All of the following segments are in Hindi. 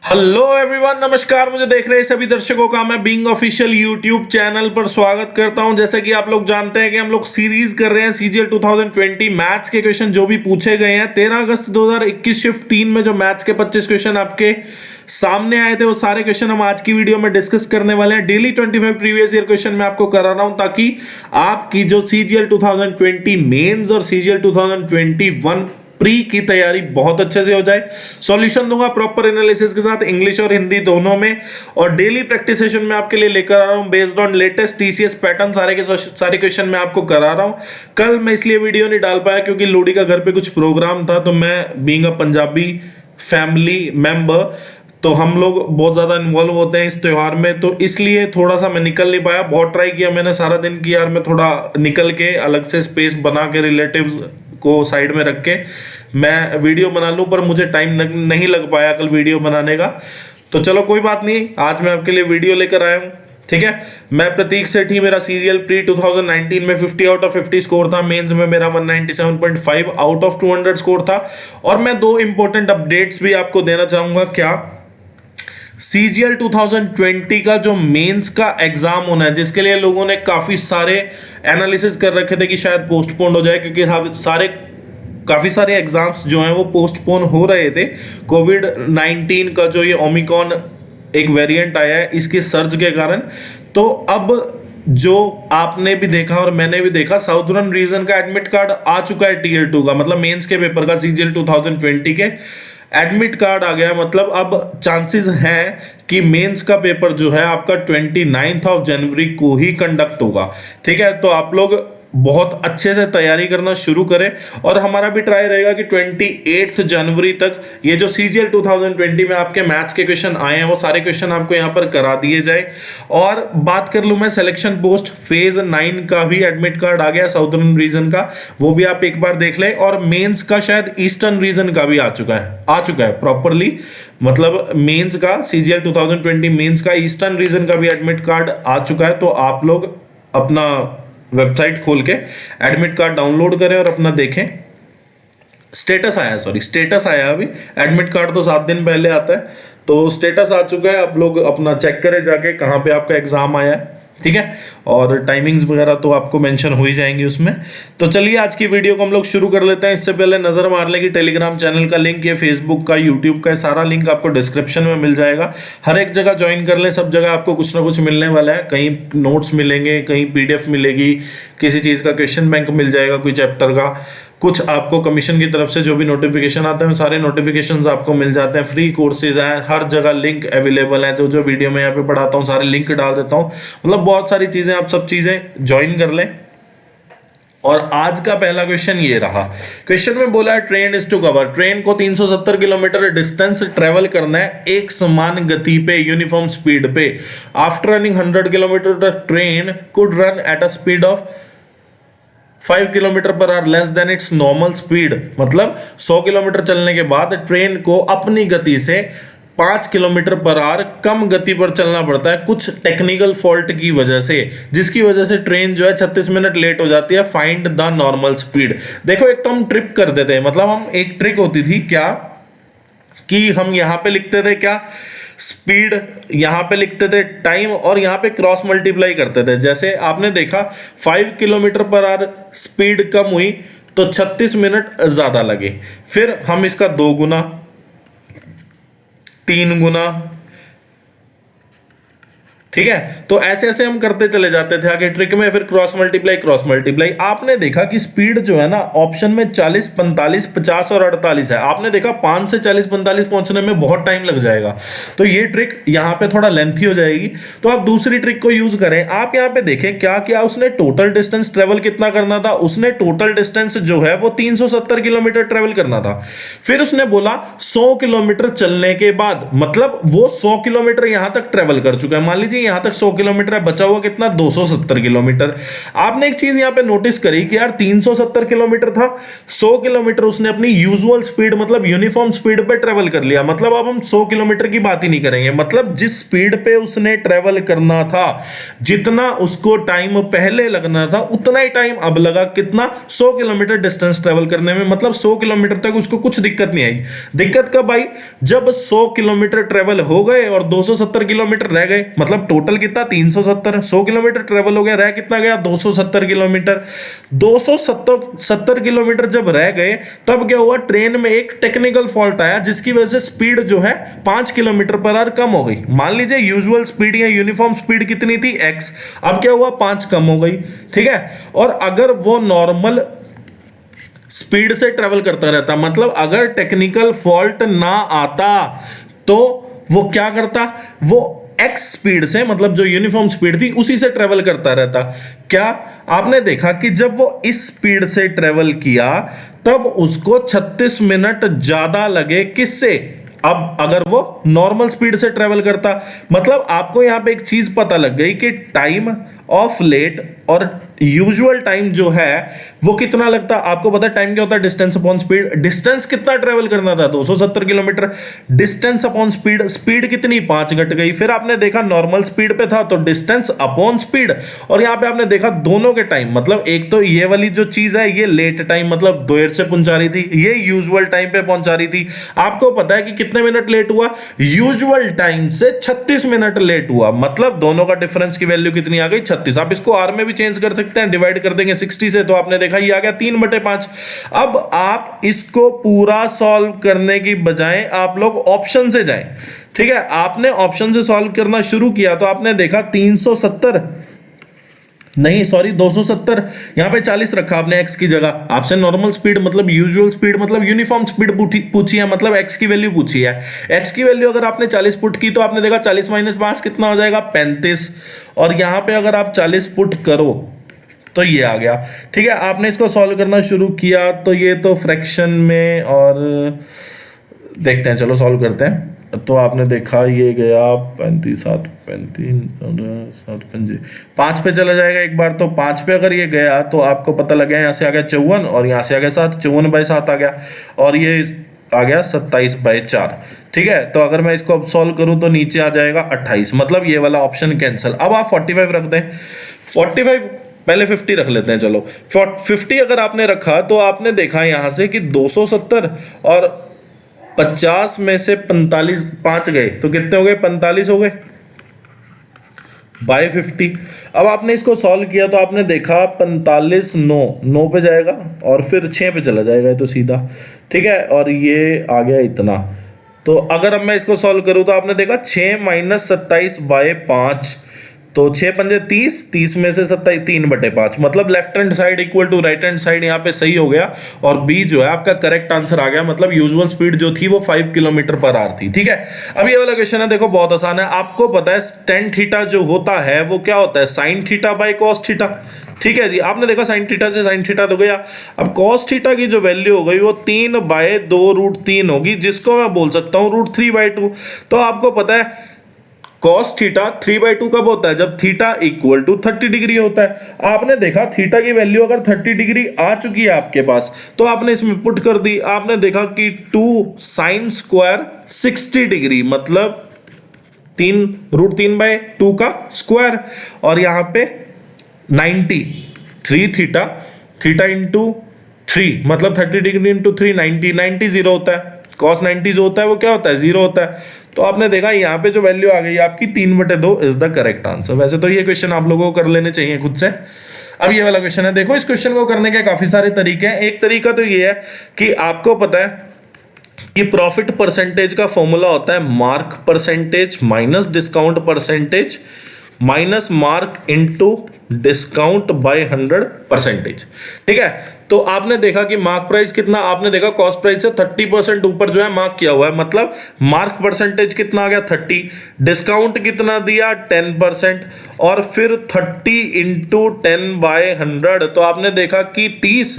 हेलो एवरीवन, नमस्कार। मुझे देख रहे सभी दर्शकों का मैं बीइंग ऑफिशियल यूट्यूब चैनल पर स्वागत करता हूं। जैसा कि आप लोग जानते हैं कि हम लोग सीरीज कर रहे हैं सीजीएल 2020 मैथ्स के क्वेश्चन जो भी पूछे गए हैं। 13 अगस्त 2021 शिफ्ट 3 में जो मैथ्स के 25 क्वेश्चन आपके सामने आए थे वो सारे क्वेश्चन हम आज की वीडियो में डिस्कस करने वाले हैं। डेली 25 प्रीवियस ईयर क्वेश्चन मैं आपको करा रहा हूं ताकि आपकी जो सीजीएल 2020 मेंस और सीजीएल 2021 प्री की तैयारी बहुत अच्छे से हो जाए। सॉल्यूशन दूंगा प्रॉपर एनालिसिस के साथ, इंग्लिश और हिंदी दोनों में। और डेली प्रैक्टिस सेशन में आपके लिए लेकर आ रहा हूं based on latest TCS pattern. सारे के सारे क्वेश्चन मैं आपको करा रहा हूं। कल मैं इसलिए वीडियो नहीं डाल पाया क्योंकि लोडी का घर पे कुछ प्रोग्राम था, तो मैं being a Punjabi family member तो हम लोग बहुत ज्यादा इन्वॉल्व होते हैं इस त्योहार में, तो इसलिए थोड़ा सा मैं निकल नहीं पाया। बहुत ट्राई किया मैंने सारा दिन कि यार मैं थोड़ा निकल के अलग से स्पेस बना के रिलेटिव्स को साइड में रख के मैं वीडियो बना लूं, पर मुझे टाइम नहीं लग पाया कल वीडियो बनाने का। तो चलो कोई बात नहीं, आज मैं आपके लिए वीडियो लेकर आया हूं। ठीक है, मैं प्रतीक सेठ ही, मेरा सीजीएल प्री 2019 में 50 आउट ऑफ 50 स्कोर था। मेंस में मेरा 197.5 आउट ऑफ 200 स्कोर था। और मैं दो इंपॉर्टेंट अपडेट्स भी आपको देना चाहूंगा। क्या सीजीएल 2020 का जो मेंस का एग्जाम होना है, जिसके लिए लोगों ने काफी सारे एनालिसिस कर रखे थे कि शायद पोस्टपोन हो जाए, क्योंकि काफी सारे एग्जाम्स जो हैं वो पोस्टपोन हो रहे थे। कोविड-19 का जो ये ओमिक्रॉन एक वेरिएंट आया है, इसके सर्ज के कारण। तो अब जो आपने भी देखा और मैंने भी देखा, साउथर्न रीजन का एडमिट कार्ड आ चुका है टियर 2 का, मतलब मेंस के पेपर का सीजीएल 2020 के एडमिट कार्ड आ गया। मतलब अब चांसेस हैं कि मेंस का पेपर जो है आपका 29 जनवरी को ही कंडक्ट होगा। ठीक है, तो आप लोग बहुत अच्छे से तैयारी करना शुरू करें। और हमारा भी ट्राई रहेगा कि 28 जनवरी तक ये जो सीजीएल 2020 में आपके मैथ्स के क्वेश्चन आए हैं वो सारे क्वेश्चन आपको यहाँ पर करा दिए जाए। और बात कर लूँ मैं सिलेक्शन पोस्ट फेज 9 का भी एडमिट कार्ड आ गया साउथर्न रीजन का, वो भी आप एक बार देख लें। और मेंस का शायद ईस्टर्न रीजन का भी आ चुका है प्रॉपरली। मतलब मेंस का सीजीएल 2020 मेंस का ईस्टर्न रीजन का भी एडमिट कार्ड आ चुका है। तो आप लोग अपना वेबसाइट खोल के एडमिट कार्ड डाउनलोड करें और अपना देखें। स्टेटस आया अभी। एडमिट कार्ड तो 7 दिन पहले आता है, तो स्टेटस आ चुका है। आप लोग अपना चेक करें जाके कहाँ पे आपका एग्जाम आया है। ठीक है, और टाइमिंग्स वगैरह तो आपको मेंशन हो ही जाएंगी उसमें। तो चलिए आज की वीडियो को हम लोग शुरू कर लेते हैं। इससे पहले नजर मार लें कि टेलीग्राम चैनल का लिंक, ये फेसबुक का, यूट्यूब का, सारा लिंक आपको डिस्क्रिप्शन में मिल जाएगा। हर एक जगह ज्वाइन कर लें, सब जगह आपको कुछ ना कुछ मिलने वाला है। कहीं नोट्स मिलेंगे, कहीं पीडीएफ मिलेगी, किसी चीज़ का क्वेश्चन बैंक मिल जाएगा, कोई चैप्टर का, कुछ आपको कमीशन की तरफ से जो भी नोटिफिकेशन आते हैं सारे नोटिफिकेशंस आपको मिल जाते हैं। फ्री कोर्सेज हैं, हर जगह लिंक अवेलेबल हैं। जो जो वीडियो में यहाँ पे पढ़ाता हूँ सारे लिंक डाल देता हूँ। मतलब बहुत सारी चीज़ें, आप सब चीज़ें ज्वाइन कर लें। और आज का पहला क्वेश्चन ये रहा। क्वेश्चन में बोला है train is to cover, train को 370 किलोमीटर डिस्टेंस ट्रेवल करना है एक समान गति पे, यूनिफॉर्म स्पीड पे। After running 100 kilometre the train could run at a speed of 5 kilometre per hour less than it's normal speed. मतलब 100 किलोमीटर चलने के बाद ट्रेन को अपनी गति से 5 किलोमीटर पर आवर कम गति पर चलना पड़ता है कुछ टेक्निकल फॉल्ट की वजह से, जिसकी वजह से ट्रेन जो है 36 मिनट लेट हो जाती है। Find the normal speed. देखो, एक तो हम ट्रिक कर देते हैं, मतलब हम एक ट्रिक होती थी क्या कि हम यहाँ पे लिखते थे क्या स्पीड, यहां पे लिखते थे टाइम, और यहां पे क्रॉस मल्टीप्लाई करते थे। जैसे आपने देखा 5 किलोमीटर पर आवर स्पीड कम हुई तो 36 मिनट ज्यादा लगे। फिर हम इसका 2 गुना, 3 गुना, ठीक है, तो ऐसे ऐसे हम करते चले जाते थे आगे ट्रिक में। फिर क्रॉस मल्टीप्लाई। आपने देखा कि स्पीड जो है ना ऑप्शन में 40, 45, 50 और 48 है। आपने देखा 5 से 40, 45 पहुंचने में बहुत टाइम लग जाएगा, तो ये ट्रिक यहाँ पे थोड़ा लेंथी हो जाएगी। तो आप दूसरी ट्रिक को यूज करें। आप यहाँ पे देखें क्या किया उसने, टोटल डिस्टेंस ट्रेवल कितना करना था। उसने टोटल डिस्टेंस जो है वो 370 किलोमीटर ट्रेवल करना था। फिर उसने बोला 100 किलोमीटर चलने के बाद, मतलब वो 100 किलोमीटर यहां तक ट्रेवल कर चुका है। मान लीजिए यहां तक 100 किलोमीटर है, बचा हुआ कितना 270 किलोमीटर। आपने एक चीज यहां पे नोटिस करी कि यार 370 किलोमीटर था, 100 किलोमीटर उसने अपनी यूजुअल स्पीड मतलब यूनिफॉर्म स्पीड पे ट्रेवल कर लिया। मतलब अब हम 100 किलोमीटर की बात ही नहीं करेंगे, मतलब जिस स्पीड पे उसने ट्रेवल करना था, जितना उसको टाइम पहले लगना था उतना ही टाइम अब लगा, कितना 100 किलोमीटर डिस्टेंस ट्रेवल करने में। मतलब 100 किलोमीटर तक उसको कुछ दिक्कत नहीं आई। दिक्कत कब आई? जब 100 किलोमीटर ट्रेवल हो गए और 270 किलोमीटर रह गए, मतलब टोटल कितना 370, 100 किलोमीटर ट्रेवल हो गया, रह कितना गया 270 किलोमीटर। 270 किलोमीटर जब रह गए तब क्या हुआ, ट्रेन में एक टेक्निकल फॉल्ट आया जिसकी वजह से स्पीड जो है 5 किलोमीटर पर आवर कम हो गई। मान लीजिए यूजुअल स्पीड या यूनिफॉर्म स्पीड कितनी थी x, अब क्या हुआ 5 कम हो गई, ठीक है। और अगर वो नॉर्मल स्पीड से ट्रेवल करता रहता, मतलब अगर टेक्निकल फॉल्ट ना आता तो वो क्या करता, वो x स्पीड से मतलब जो यूनिफॉर्म स्पीड थी उसी से ट्रेवल करता रहता। क्या आपने देखा कि जब वो इस स्पीड से ट्रेवल किया तब उसको 36 मिनट ज्यादा लगे, किससे? अब अगर वो नॉर्मल स्पीड से ट्रेवल करता। मतलब आपको यहां पे एक चीज पता लग गई कि टाइम ऑफ लेट और यूजुअल टाइम जो है वो कितना लगता। आपको पता है टाइम क्या होता है, डिस्टेंस अपॉन स्पीड। डिस्टेंस कितना ट्रेवल करना था 270 kilometre, distance upon speed, speed कितनी 5 घट गई। फिर आपने देखा नॉर्मल स्पीड पे था तो डिस्टेंस अपॉन स्पीड, और यहां पे आपने देखा दोनों के टाइम, मतलब एक तो ये वाली जो चीज है ये लेट टाइम मतलब देर से पहुंचा रही थी, ये यूजुअल टाइम पे पहुंचा रही थी। आपको पता है कि कितने मिनट लेट हुआ, यूजुअल टाइम से 36 मिनट लेट हुआ, मतलब दोनों का डिफरेंस की वैल्यू कितनी आ गई 36। आप इसको आर में भी चेंज कर सकते हैं, डिवाइड कर देंगे 60 से तो आपने देखा ये आ गया 3/5। अब आप इसको पूरा सॉल्व करने की बजाय आप लोग ऑप्शन से जाएं, ठीक है। आपने ऑप्शन से सॉल्व करना शुरू किया तो आपने देखा 370 नहीं सॉरी 270, यहां पे 40 रखा आपने x की जगह। आपसे नॉर्मल स्पीड मतलब यूजुअल स्पीड मतलब यूनिफॉर्म स्पीड पूछी है, मतलब x की वैल्यू पूछी है। x की वैल्यू अगर आपने 40 पुट की तो आपने देखा 40 - 5 कितना हो जाएगा 35, और यहां पे अगर आप 40 पुट करो तो ये आ गया, ठीक है। आपने इसको सॉल्व करना शुरू किया तो ये तो फ्रैक्शन में, और देखते हैं चलो सॉल्व करते हैं। तो आपने देखा ये गया 35 7 35 7 5 पे चला जाएगा एक बार, तो 5 पे अगर ये गया तो आपको पता लग गया यहाँ से आ गया 54 और यहाँ से आ गया 7, 54/7 आ गया, और ये आ गया 27/4, ठीक है। तो अगर मैं इसको अब सॉल्व करूं तो नीचे आ जाएगा 28, मतलब ये वाला ऑप्शन कैंसिल। अब आप 45 रख दें, 45 पहले 50 रख लेते हैं चलो। 50 अगर आपने रखा तो आपने देखा यहाँ से कि 270 और 50 में से 45 5 गए तो कितने हो गए 45 हो गए बाय 50। अब आपने इसको सॉल्व किया तो आपने देखा 45 9 पे जाएगा और फिर 6 पे चला जाएगा तो सीधा, ठीक है। और ये आ गया इतना। तो अगर अब मैं इसको सॉल्व करूं तो आपने देखा 6 - 27/5, तो 6 पंजे 30, 30 में से 27 3/5, मतलब left hand side equal to right hand side यहाँ पे सही हो गया, और बी जो है आपका करेक्ट आंसर आ गया। मतलब यूजुअल स्पीड जो थी वो 5 किलोमीटर पर आवर थी, ठीक है। अब ये वाला क्वेश्चन है, देखो बहुत आसान है। आपको पता है tan थीटा जो होता है वो क्या होता है, sin theta by cos theta, ठीक है जी। आपने देखा sin थीटा से sin थीटा तो गया। अब cos थीटा की जो वैल्यू हो गई वो 3/2√3 होगी, जिसको मैं बोल सकता हूँ √3/2। तो आपको पता है cos थीटा 3/2 कब होता है, जब थीटा इक्वल टू 30 डिग्री होता है। आपने देखा थीटा की वैल्यू अगर 30 डिग्री आ चुकी है आपके पास तो आपने इसमें पुट कर दी। आपने देखा कि 2 sin स्क्वायर 60 डिग्री, मतलब 3√3/2 का स्क्वायर, और यहाँ पे 90 3 थीटा, थीटा इंटू 3 मतलब 30 डिग्री इंटू 3 90 0 होता है। cos 90 जो होता है वो क्या होता है 0 होता है। तो आपने देखा यहाँ पे जो वैल्यू आ गई आपकी 3/2 इज द करेक्ट आंसर। वैसे तो ये क्वेश्चन आप लोगों को कर लेने चाहिए खुद से। अब ये वाला क्वेश्चन है, देखो इस क्वेश्चन को करने के काफी सारे तरीके हैं। एक तरीका तो ये है कि आपको पता है कि प्रॉफिट परसेंटेज का फॉर्मूला होता है mark percentage minus discount percentage minus mark into discount bye 100%, ठीक है। तो आपने देखा कि मार्क प्राइस कितना, आपने देखा कॉस्ट प्राइस से 30% ऊपर जो है मार्क किया हुआ है, मतलब मार्क परसेंटेज कितना आ गया 30, डिस्काउंट कितना दिया 10%, और फिर 30 × 10/100, तो आपने देखा कि 30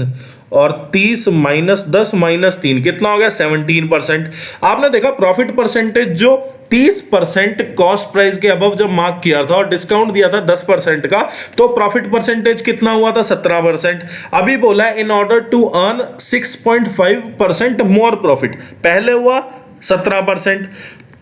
और 30 माइनस 10 माइनस 3 कितना हो गया 17%। आपने देखा प्रॉफिट परसेंटेज जो 30% कॉस्ट प्राइस के अबव जब मार्क किया था और डिस्काउंट दिया था 10% का, तो प्रॉफिट परसेंटेज कितना हुआ था 17%। अभी बोला है in order to earn 6.5% more profit, पहले हुआ 17%,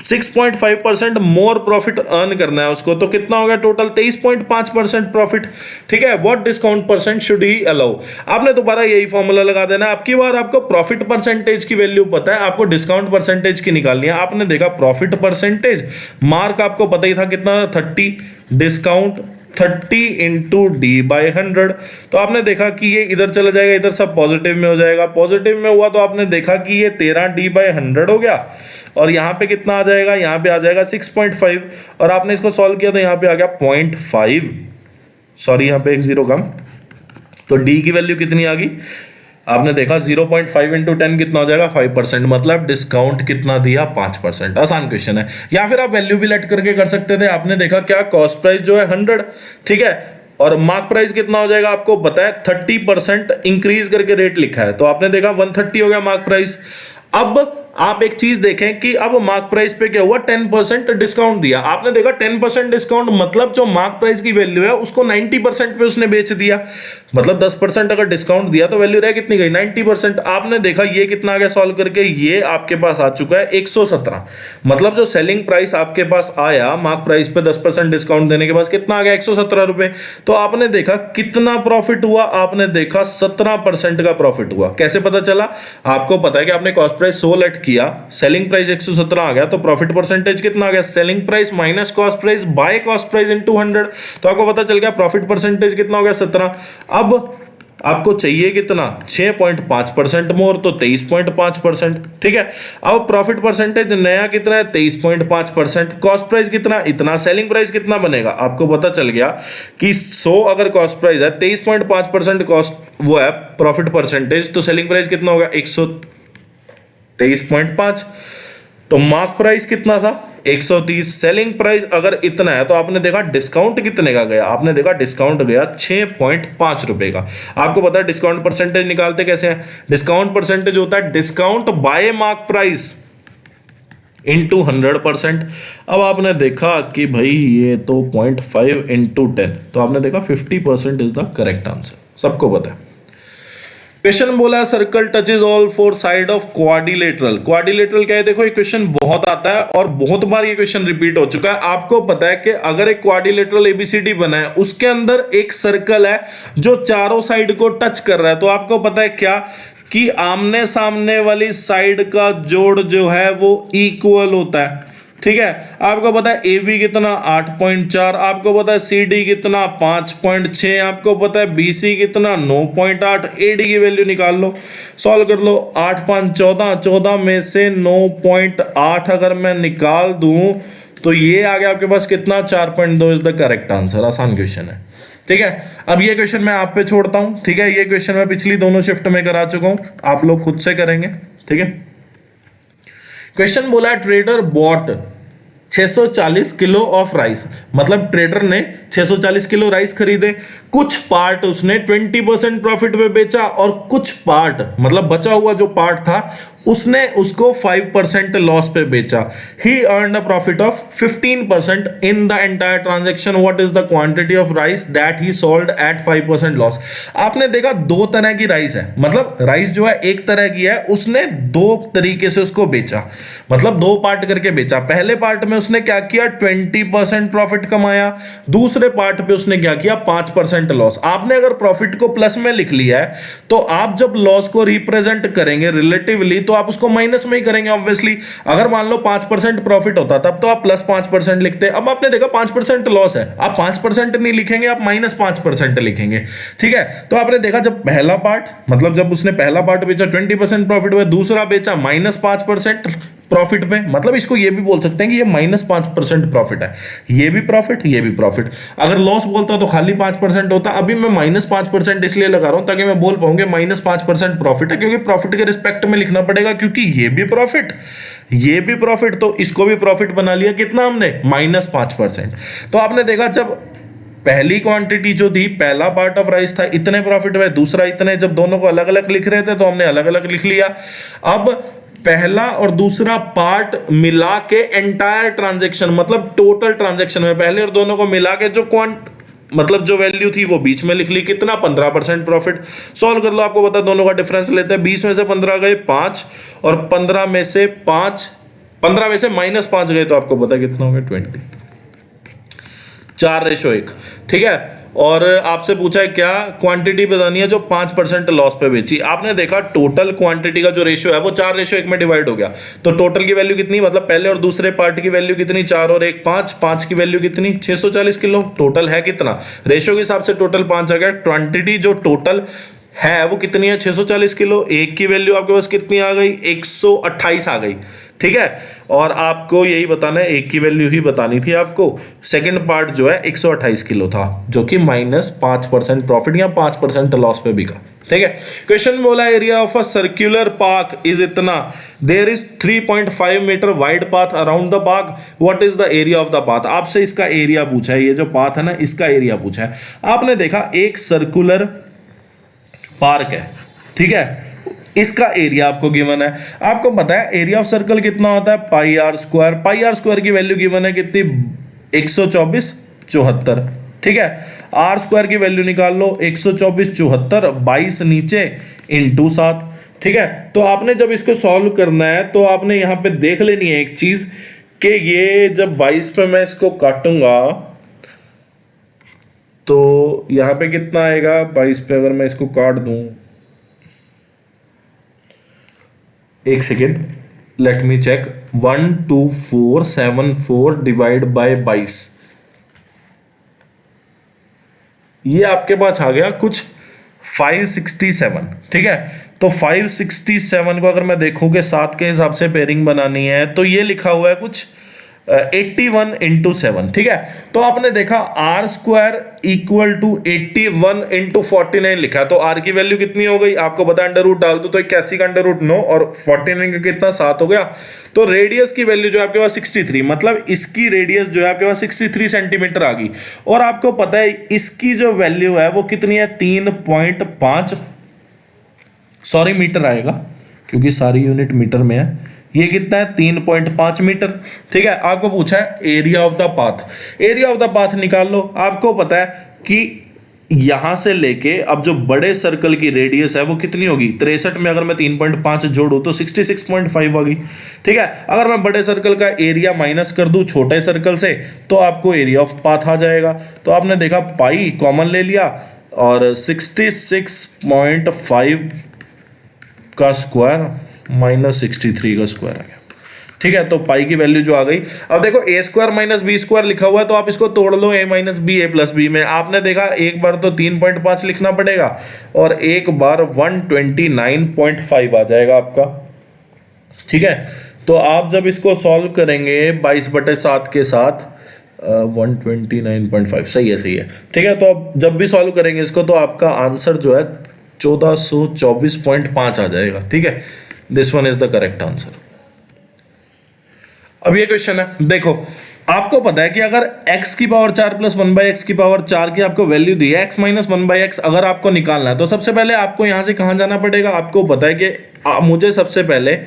6.5% मोर प्रॉफिट अर्न करना है उसको, तो कितना हो गया टोटल 23.5% प्रॉफिट। ठीक है, what discount percent should he allow. आपने दोबारा यही फॉर्मूला लगा देना। आपकी बार आपको प्रॉफिट परसेंटेज की वैल्यू पता है, आपको डिस्काउंट परसेंटेज की निकालनी है। आपने देखा प्रॉफिट परसेंटेज मार्क आपको पता ही था कितना, 30, डिस्काउंट 30 इंटू डी बाई 100। तो आपने देखा कि ये इधर चला जाएगा, इधर सब पॉजिटिव में हो जाएगा, पॉजिटिव में हुआ तो आपने देखा कि ये 13 डी बाई 100 हो गया, और यहाँ पे कितना आ जाएगा, यहाँ पे आ जाएगा 6.5, और आपने इसको सॉल्व किया तो यहाँ पे आ गया 0.5, सॉरी यहाँ पे एक जीरो कम, तो डी की वैल्यू कितनी आ गई, आपने देखा 0.5 इंटू 10 कितना हो जाएगा 5%, मतलब डिस्काउंट कितना दिया 5%। आसान क्वेश्चन है। या फिर आप वैल्यू भी लेट करके कर सकते थे। आपने देखा क्या कॉस्ट प्राइस जो है 100, ठीक है, और मार्क प्राइस कितना हो जाएगा आपको पता है 30% इंक्रीज करके रेट लिखा है, तो आपने देखा 130 हो गया मार्क प्राइस। अब आप एक चीज देखें कि अब मार्क प्राइस पे क्या हुआ, 10% डिस्काउंट दिया। आपने देखा 10% डिस्काउंट मतलब जो मार्क प्राइस की वैल्यू है उसको 90% पे उसने बेच दिया, मतलब 10% अगर डिस्काउंट दिया तो वैल्यू रह कितनी गई 90%। आपने देखा ये कितना आ गया सॉल्व करके, ये आपके पास आ चुका है 117, मतलब जो सेलिंग प्राइस आपके पास आया मार्क प्राइस पे 10% डिस्काउंट देने के बाद कितना आ गया 117 रुपए। तो आपने देखा कितना प्रॉफिट हुआ, आपने देखा 17% का प्रॉफिट हुआ। कैसे पता चला, आपको पता है कि आपने कॉस्ट प्राइस 100 लेट किया, सेलिंग प्राइस 117 आ गया, तो प्रॉफिट परसेंटेज कितना आ गया, selling price minus cost price by cost price into 100, तो आपको पता चल गया प्रॉफिट परसेंटेज कितना हो गया 17। अब आपको चाहिए कितना 6.5% मोर, तो 23.5%। ठीक है, अब प्रॉफिट परसेंटेज नया कितना है 23.5%, कॉस्ट प्राइस कितना इतना, सेलिंग प्राइस कितना बनेगा, आपको पता चल गया कि 100 अगर कॉस्ट प्राइस है 23.5% कॉस्ट वो है प्रॉफिट परसेंटेज, तो सेलिंग प्राइस कितना होगा 123.5, तो मार्क प्राइस कितना था 130, सेलिंग प्राइस अगर इतना है तो आपने देखा डिस्काउंट कितने का गया, आपने देखा डिस्काउंट गया 6.5 रुपए का। आपको पता है डिस्काउंट परसेंटेज निकालते कैसे हैं, डिस्काउंट परसेंटेज होता है discount bye mark price into 100%। अब आपने देखा कि भाई ये तो 0.5 इंटू 10, तो आपने देखा 50% इज द करेक्ट आंसर, सबको पता है। क्वेश्चन बोला circle touches all four side of quadrilateral. Quadrilateral क्या है, देखो ये क्वेश्चन बहुत आता है और बहुत बार ये क्वेश्चन रिपीट हो चुका है। आपको पता है कि अगर एक क्वाड्रिलेटरल एबीसीडी बना है उसके अंदर एक सर्कल है जो चारों साइड को टच कर रहा है, तो आपको पता है क्या कि आमने सामने वाली साइड का जोड़ जो है वो इक्वल होता है। ठीक है, आपको पता है ए बी कितना 8.4, आपको पता है सी डी कितना 5.6, आपको पता है बी सी कितना 9.8, ए डी की वैल्यू निकाल लो, सॉल्व कर लो। 8 5 14, 14 में से 9.8 अगर मैं निकाल दूं तो ये आ गया आपके पास कितना 4.2 इज द करेक्ट आंसर। आसान क्वेश्चन है। ठीक है, अब ये क्वेश्चन मैं आप पे छोड़ता हूं। ठीक है, ये क्वेश्चन मैं पिछली दोनों शिफ्ट में करा चुका हूं, आप लोग खुद से करेंगे। ठीक है, क्वेश्चन बोला trader bought 640 kilo of rice, मतलब ट्रेडर ने 640 किलो राइस खरीदे, कुछ पार्ट उसने 20% प्रॉफिट पे बेचा और कुछ पार्ट मतलब बचा हुआ जो पार्ट था उसने उसको 5% लॉस पे बेचा। He earn a profit of 15% in the entire transaction. What is the quantity of rice that he sold at 5% loss. आपने देखा दो तरह की राइस है, मतलब राइस जो है एक तरह की है, उसने दो तरीके से उसको बेचा, मतलब दो पार्ट करके बेचा। पहले पार्ट में उसने क्या किया 20% प्रॉफिट कमाया, दूसरे पार्ट पे उसने क्या किया 5% लॉस। आपने अगर प्रॉफिट को प्लस में लिख लिया है तो आप जब लॉस को रिप्रेजेंट करेंगे रिलेटिवली तो आप उसको माइनस में ही करेंगे ऑब्वियसली। अगर मान लो 5% प्रॉफिट होता तब तो आप प्लस 5% लिखते। अब आपने देखा 5% लॉस है, आप 5% नहीं लिखेंगे, आप माइनस 5% लिखेंगे। ठीक है, तो आपने देखा जब पहला पार्ट मतलब जब उसने पहला पार्ट बेचा 20% प्रॉफिट हुआ, दूसरा बेचा माइनस 5% प्रॉफिट पे, मतलब इसको ये भी बोल सकते हैं कि ये माइनस 5% प्रॉफिट है, ये भी प्रॉफिट ये भी प्रॉफिट। अगर लॉस बोलता तो खाली 5% होता, अभी मैं माइनस 5% इसलिए लगा रहा हूं ताकि मैं बोल पाऊंगा माइनस 5% प्रॉफिट है, क्योंकि प्रॉफिट के रिस्पेक्ट में लिखना पड़ेगा, क्योंकि ये भी प्रॉफिट ये भी प्रॉफिट, तो इसको भी प्रॉफिट बना लिया कितना हमने माइनस 5%। तो आपने देखा जब पहली क्वांटिटी जो थी, पहला पार्ट ऑफ राइस था, इतने प्रॉफिट हुए, दूसरा इतने, जब दोनों को अलग अलग लिख रहे थे तो हमने अलग अलग लिख लिया। अब पहला और दूसरा पार्ट मिला के एंटायर ट्रांजैक्शन, मतलब टोटल ट्रांजैक्शन में पहले और दोनों को मिला के जो मतलब जो वैल्यू थी वो बीच में लिख ली, कितना 15% प्रॉफिट। सॉल्व कर लो, आपको पता दोनों का डिफरेंस लेते हैं, 20 में से 15 गए 5 और 15 में से -5 गए तो आपको पता कितना हो गया 20, 4:1। ठीक है, और आपसे पूछा है क्या क्वांटिटी बतानी है जो 5% लॉस पे बेची। आपने देखा टोटल क्वांटिटी का जो रेशियो है वो 4:1 में डिवाइड हो गया, तो टोटल की वैल्यू कितनी, मतलब पहले और दूसरे पार्ट की वैल्यू कितनी, 4 और 1 5, 5 की वैल्यू कितनी 640 किलो। टोटल है कितना, रेशियो के हिसाब से टोटल 5 आ गया। क्वांटिटी जो टोटल है वो कितनी है 640 किलो। एक की वैल्यू आपके पास कितनी आ गई 128 आ गई। ठीक है, और आपको यही बताना है, एक की वैल्यू ही बतानी थी आपको। सेकंड पार्ट जो है 128 किलो था, जो कि -5% प्रॉफिट या 5% लॉस पे बिका। ठीक है, क्वेश्चन बोला area of a circular park is इतना, there is 3.5 metre wide path around the park, what is the area of the path. आपसे इसका एरिया पूछा है, ये जो पाथ है ना इसका एरिया पूछा है। आपने देखा एक सर्कुलर पार्क है, ठीक है, इसका एरिया आपको गिवन है। आपको पता है एरिया ऑफ सर्कल कितना होता है πr²। πr² की वैल्यू गिवन है कितनी 124 74। ठीक है, r² की वैल्यू निकाल लो 124 74, 22 नीचे इंटू 7। ठीक है, तो आपने जब इसको सॉल्व करना है तो आपने यहाँ पे देख लेनी है एक चीज कि ये जब 22 पे मैं इसको काटूंगा तो यहाँ पे कितना आएगा 22 पे अगर मैं इसको काट दूं, एक second let me check, 12474 divide by 22, ये आपके पास आ गया कुछ 567। ठीक है, तो 567 को अगर मैं देखूं कि 7 के हिसाब से पेयरिंग बनानी है तो ये लिखा हुआ है कुछ 81 × 7। ठीक है, तो आपने देखा r² = 81 × 49 लिखा है, तो r की वैल्यू कितनी हो गई आपको पता है, अंडर रूट डाल दो तो 81 का √9 और 49 का कितना 7 हो गया। तो रेडियस की वैल्यू जो है आपके पास 63, मतलब इसकी रेडियस जो है आपके पास 63 सेंटीमीटर आ गई। और आपको पता है इसकी जो वैल्यू है वो कितनी है 3.5 मीटर आएगा, क्योंकि सारी यूनिट मीटर में है। ये कितना है 3.5 मीटर। ठीक है, आपको पूछा है area of the path. Area of the path निकाल लो। आपको पता है कि यहां से लेके अब जो बड़े सर्कल की रेडियस है वो कितनी होगी 63 में अगर मैं 3.5 जोड़ू तो 66.5 होगी। ठीक है, अगर मैं बड़े सर्कल का एरिया माइनस कर दूं छोटे सर्कल से तो आपको एरिया ऑफ पाथ आ जाएगा। तो आपने देखा पाई कॉमन ले लिया और 66.5 का स्क्वायर -63 का स्क्वायर आ गया। ठीक है, तो पाई की वैल्यू जो आ गई, अब देखो a² - b² लिखा हुआ है तो आप इसको तोड़ लो a - b a + b में। आपने देखा एक बार तो 3.5 लिखना पड़ेगा और एक बार 129.5 आ जाएगा आपका। ठीक है, तो आप जब इसको सॉल्व करेंगे 22/7 के साथ 129.5 सही है, सही है। ठीक है, तो अब जब भी सॉल्व करेंगे इसको तो आपका आंसर जो है 1424.5 आ जाएगा। ठीक है, this one is the correct answer. अब ये क्वेश्चन है, देखो आपको पता है कि अगर x की पावर 4 + 1/x की पावर 4 की आपको वैल्यू दी है, x - 1/x अगर आपको निकालना है तो सबसे पहले आपको यहां से कहां जाना पड़ेगा। आपको पता है कि मुझे सबसे पहले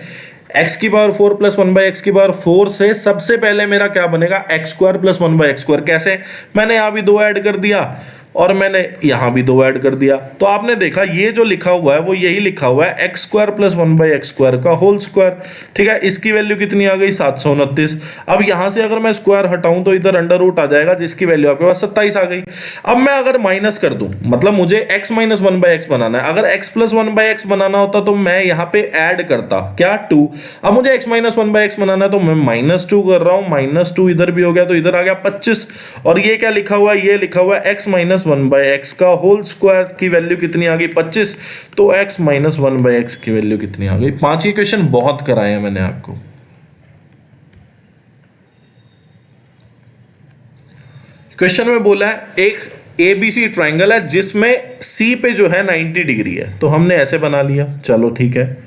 x की पावर 4 + 1/x की पावर 4 से सबसे पहले मेरा क्या बनेगा x² + 1/x²। कैसे, मैंने यहां भी 2 ऐड कर दिया और मैंने यहां भी 2 ऐड कर दिया। तो आपने देखा ये जो लिखा हुआ है वो यही लिखा हुआ है x² + 1/x² का होल स्क्वायर। ठीक है, इसकी वैल्यू कितनी आ गई 729। अब यहां से अगर मैं स्क्वायर हटाऊं तो इधर अंडर रूट आ जाएगा जिसकी वैल्यू आपके पास 27 आ गई। अब मैं अगर माइनस कर दूं, मतलब मुझे x - 1/x बनाना है, अगर x + 1/x बनाना होता तो मैं यहां पे ऐड करता क्या 2। अब मुझे x - 1/x बनाना है तो मैं -2 कर रहा हूं, -2 इधर भी हो गया तो इधर आ गया 25। और ये क्या लिखा हुआ है, ये लिखा हुआ है x - 1/x का होल स्क्वायर की वैल्यू कितनी आ गई 25। तो x - 1/x की वैल्यू कितनी आ गई। 5 ही क्वेश्चन बहुत कराए हैं मैंने आपको। क्वेश्चन में बोला है एक ABC ट्राइंगल है जिसमें C पे जो है 90 डिग्री है, तो हमने ऐसे बना लिया, चलो ठीक है।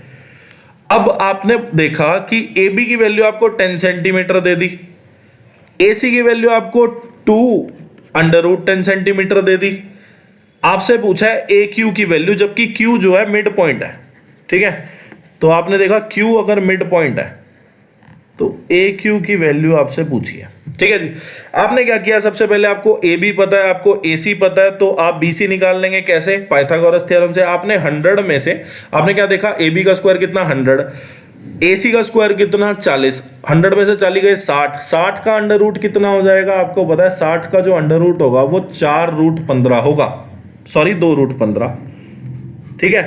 अब आपने देखा कि AB की वैल्यू आपको 10 सेंटीमीटर दे दी, AC की वैल्यू आपको 2 √10 सेंटीमीटर दे दी। आपसे पूछा है ए क्यू की वैल्यू, जबकि क्यू जो है मिड पॉइंट है, ठीक है। तो आपने देखा क्यू अगर मिड पॉइंट है तो ए क्यू की वैल्यू आपसे पूछी है, ठीक है जी। आपने क्या किया, सबसे पहले आपको ए बी पता है, आपको ए सी पता है, तो आप बी सी निकाल लेंगे। कैसे? पाइथागोरस थ्योरम से। आपने 100 में से आपने क्या देखा, ए बी का स्क्वायर कितना 100, ए सी का स्क्वायर कितना 40, 100 में से 40 गए 60, 60 का अंडर रूट कितना हो जाएगा आपको पता है? 60 का जो अंडर रूट होगा वो 4√15 होगा, सॉरी 2√15, ठीक है।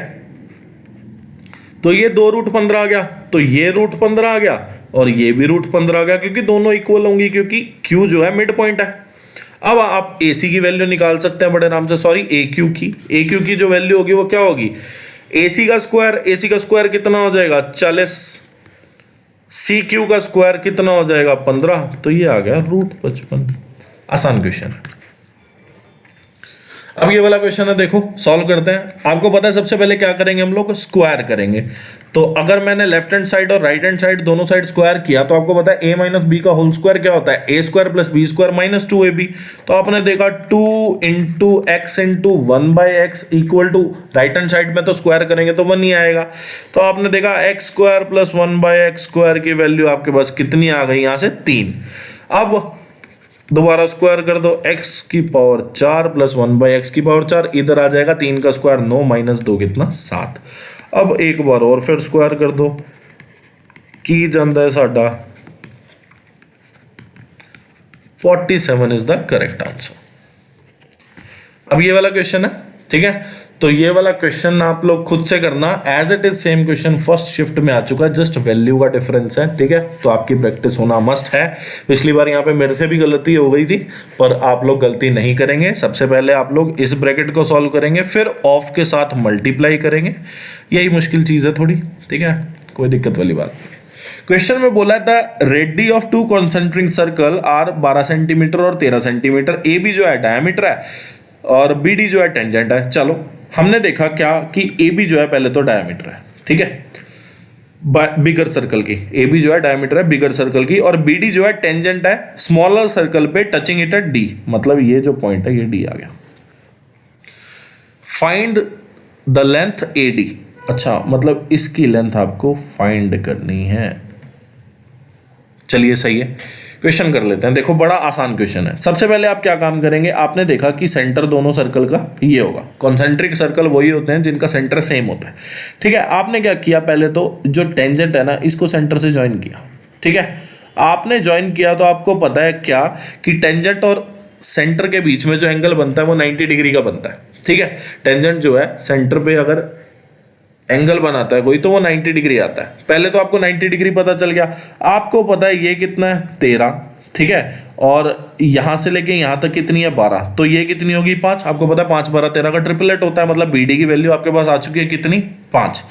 तो ये 2√15 आ गया, तो ये √15 आ गया और ये भी √15 आ गया, क्योंकि दोनों इक्वल होंगी, क्योंकि Q जो है मिड पॉइंट है। अब आप AC की वैल्यू निकाल सकते हैं बड़े आराम से, सॉरी AQ की जो वैल्यू होगी वो क्या होगी? AC का स्क्वायर कितना हो जाएगा 40, CQ का स्क्वायर कितना हो जाएगा 15, तो ये आ गया √55। आसान क्वेश्चन है। अब ये वाला क्वेश्चन है, देखो सॉल्व करते हैं। आपको पता है सबसे पहले क्या करेंगे हम लोग, स्क्वायर करेंगे। तो अगर मैंने लेफ्ट हैंड साइड और राइट हैंड साइड दोनों साइड स्क्वायर किया तो आपको पता है a माइनस बी का होल स्क्वायर क्या होता है? a² + b² minus 2ab। तो आपने देखा 2 × x × 1/x equal to, right hand side में तो स्क्वायर करेंगे तो 1 ही आएगा। तो आपने देखा x² + 1/x² की वैल्यू आपके पास कितनी आ गई? यहाँ से 3। अब दोबारा स्क्वायर कर दो, x⁴ + 1/x⁴, इधर आ जाएगा 3 का स्क्वायर 9 माइनस 2 कितना 7। अब एक बार और फिर स्क्वायर कर दो, की जाता है साडा 47 इज द करेक्ट आंसर। अब ये वाला क्वेश्चन है, ठीक है। तो ये वाला क्वेश्चन आप लोग खुद से करना, as it is same question first shift में आ चुका है, जस्ट वैल्यू का डिफरेंस है, ठीक है। तो आपकी प्रैक्टिस होना मस्ट है। पिछली बार यहाँ पे मेरे से भी गलती हो गई थी, पर आप लोग गलती नहीं करेंगे। सबसे पहले आप लोग इस ब्रैकेट को सॉल्व करेंगे, फिर ऑफ के साथ मल्टीप्लाई करेंगे। यही मुश्किल चीज है थोड़ी, ठीक है, कोई दिक्कत वाली बात नहीं। क्वेश्चन में बोला था radii of 2 concentric circle are 12 centimetre और 13 सेंटीमीटर, ए बी जो है डायमीटर है और बी डी जो है टेंजेंट है। चलो हमने देखा क्या कि ए बी जो है पहले तो डायमीटर है, ठीक है, बिगर सर्कल की। ए बी जो है डायमीटर है बिगर सर्कल की, और बी डी जो है टेंजेंट है स्मॉलर सर्कल पे, टचिंग इट एट डी, मतलब ये जो पॉइंट है ये डी आ गया। Find the length A D, अच्छा मतलब इसकी लेंथ आपको फाइंड करनी है। चलिए सही है, क्वेश्चन कर लेते हैं। देखो बड़ा आसान क्वेश्चन है। सबसे पहले आप क्या काम करेंगे, आपने देखा कि सेंटर दोनों सर्कल का ये होगा। कॉन्सेंट्रिक सर्कल वही होते हैं जिनका सेंटर सेम होता है, ठीक है। आपने क्या किया, पहले तो जो टेंजेंट है ना इसको सेंटर से ज्वाइन किया, ठीक है। आपने ज्वाइन किया तो आपको पता है क्या कि टेंजेंट और सेंटर के बीच में जो एंगल बनता है वो 90 डिग्री का बनता है, ठीक है। टेंजेंट जो है सेंटर पे अगर एंगल बनाता है कोई तो वो 90 डिग्री आता है। पहले तो आपको 90 डिग्री पता चल गया। आपको पता है ये कितना है 13, ठीक है, और यहां से लेके यहां तक कितनी है 12, तो ये कितनी होगी 5। आपको पता है 5 12 13 का ट्रिपलेट होता है, मतलब बीडी की वैल्यू आपके पास आ चुकी है कितनी 5।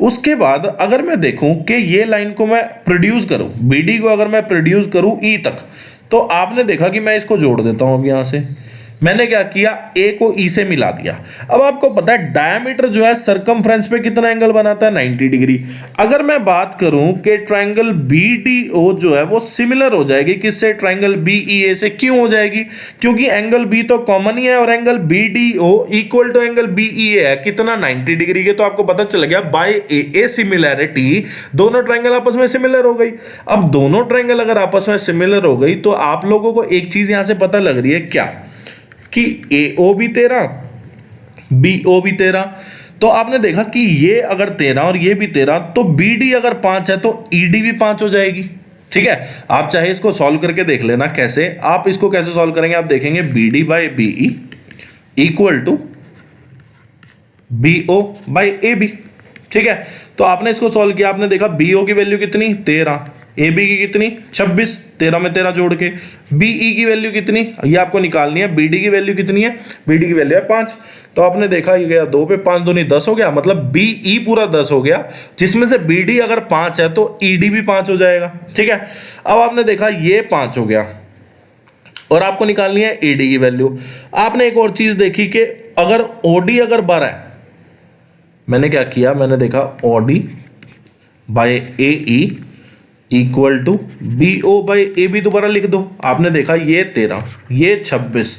उसके बाद अगर मैं देखूं कि ये लाइन को मैं प्रोड्यूस करूं, बीडी को अगर मैं प्रोड्यूस करूं ई तक, तो आपने देखा कि मैं इसको जोड़ देता हूं। अब यहां से मैंने क्या किया, ए को ई से मिला दिया। अब आपको पता है डायमीटर जो है सरकमफ्रेंस पे कितना एंगल बनाता है 90 डिग्री। अगर मैं बात करूं कि ट्रायंगल बीडीओ जो है वो सिमिलर हो जाएगी किससे, ट्रायंगल बीईए से। क्यों हो जाएगी, क्योंकि एंगल बी तो कॉमन ही है और angle BDO equal to angle BEA है कितना 90 डिग्री के। तो आपको पता चल गया बाय ए सिमिलैरिटी दोनों ट्रायंगल आपस में सिमिलर हो गई। अब दोनों ट्रायंगल अगर आपस में सिमिलर हो गई तो आप लोगों को एक चीज यहां से पता लग रही है क्या, कि AO भी 13 BO भी 13। तो आपने देखा कि ये अगर 13 और ये भी 13 तो BD अगर 5 है तो ED भी 5 हो जाएगी, ठीक है। आप चाहे इसको सॉल्व करके देख लेना कैसे। आप इसको कैसे सॉल्व करेंगे, आप देखेंगे BD by BE equal to BO by AB, ठीक है। तो आपने इसको सॉल्व किया, आपने देखा BO की वैल्यू कितनी 13, AB की कितनी 26, 13 में 13 जोड़ के, BE की वैल्यू कितनी ये आपको निकालनी है, BD की वैल्यू कितनी है, BD की वैल्यू है 5। तो आपने देखा ये गया 2 पे 5 दूनी 10 हो गया, मतलब BE पूरा 10 हो गया, जिसमें से BD अगर 5 है तो ED भी 5 हो जाएगा, ठीक है। अब आपने देखा ये 5 हो गया और आपको निकालनी है AD की वैल्यू। आपने एक और चीज देखी कि अगर OD अगर 12 है, मैंने क्या किया, मैंने देखा OD by AE equal to B O by A B दोबारा लिख दो। आपने देखा ये 13, ये 26,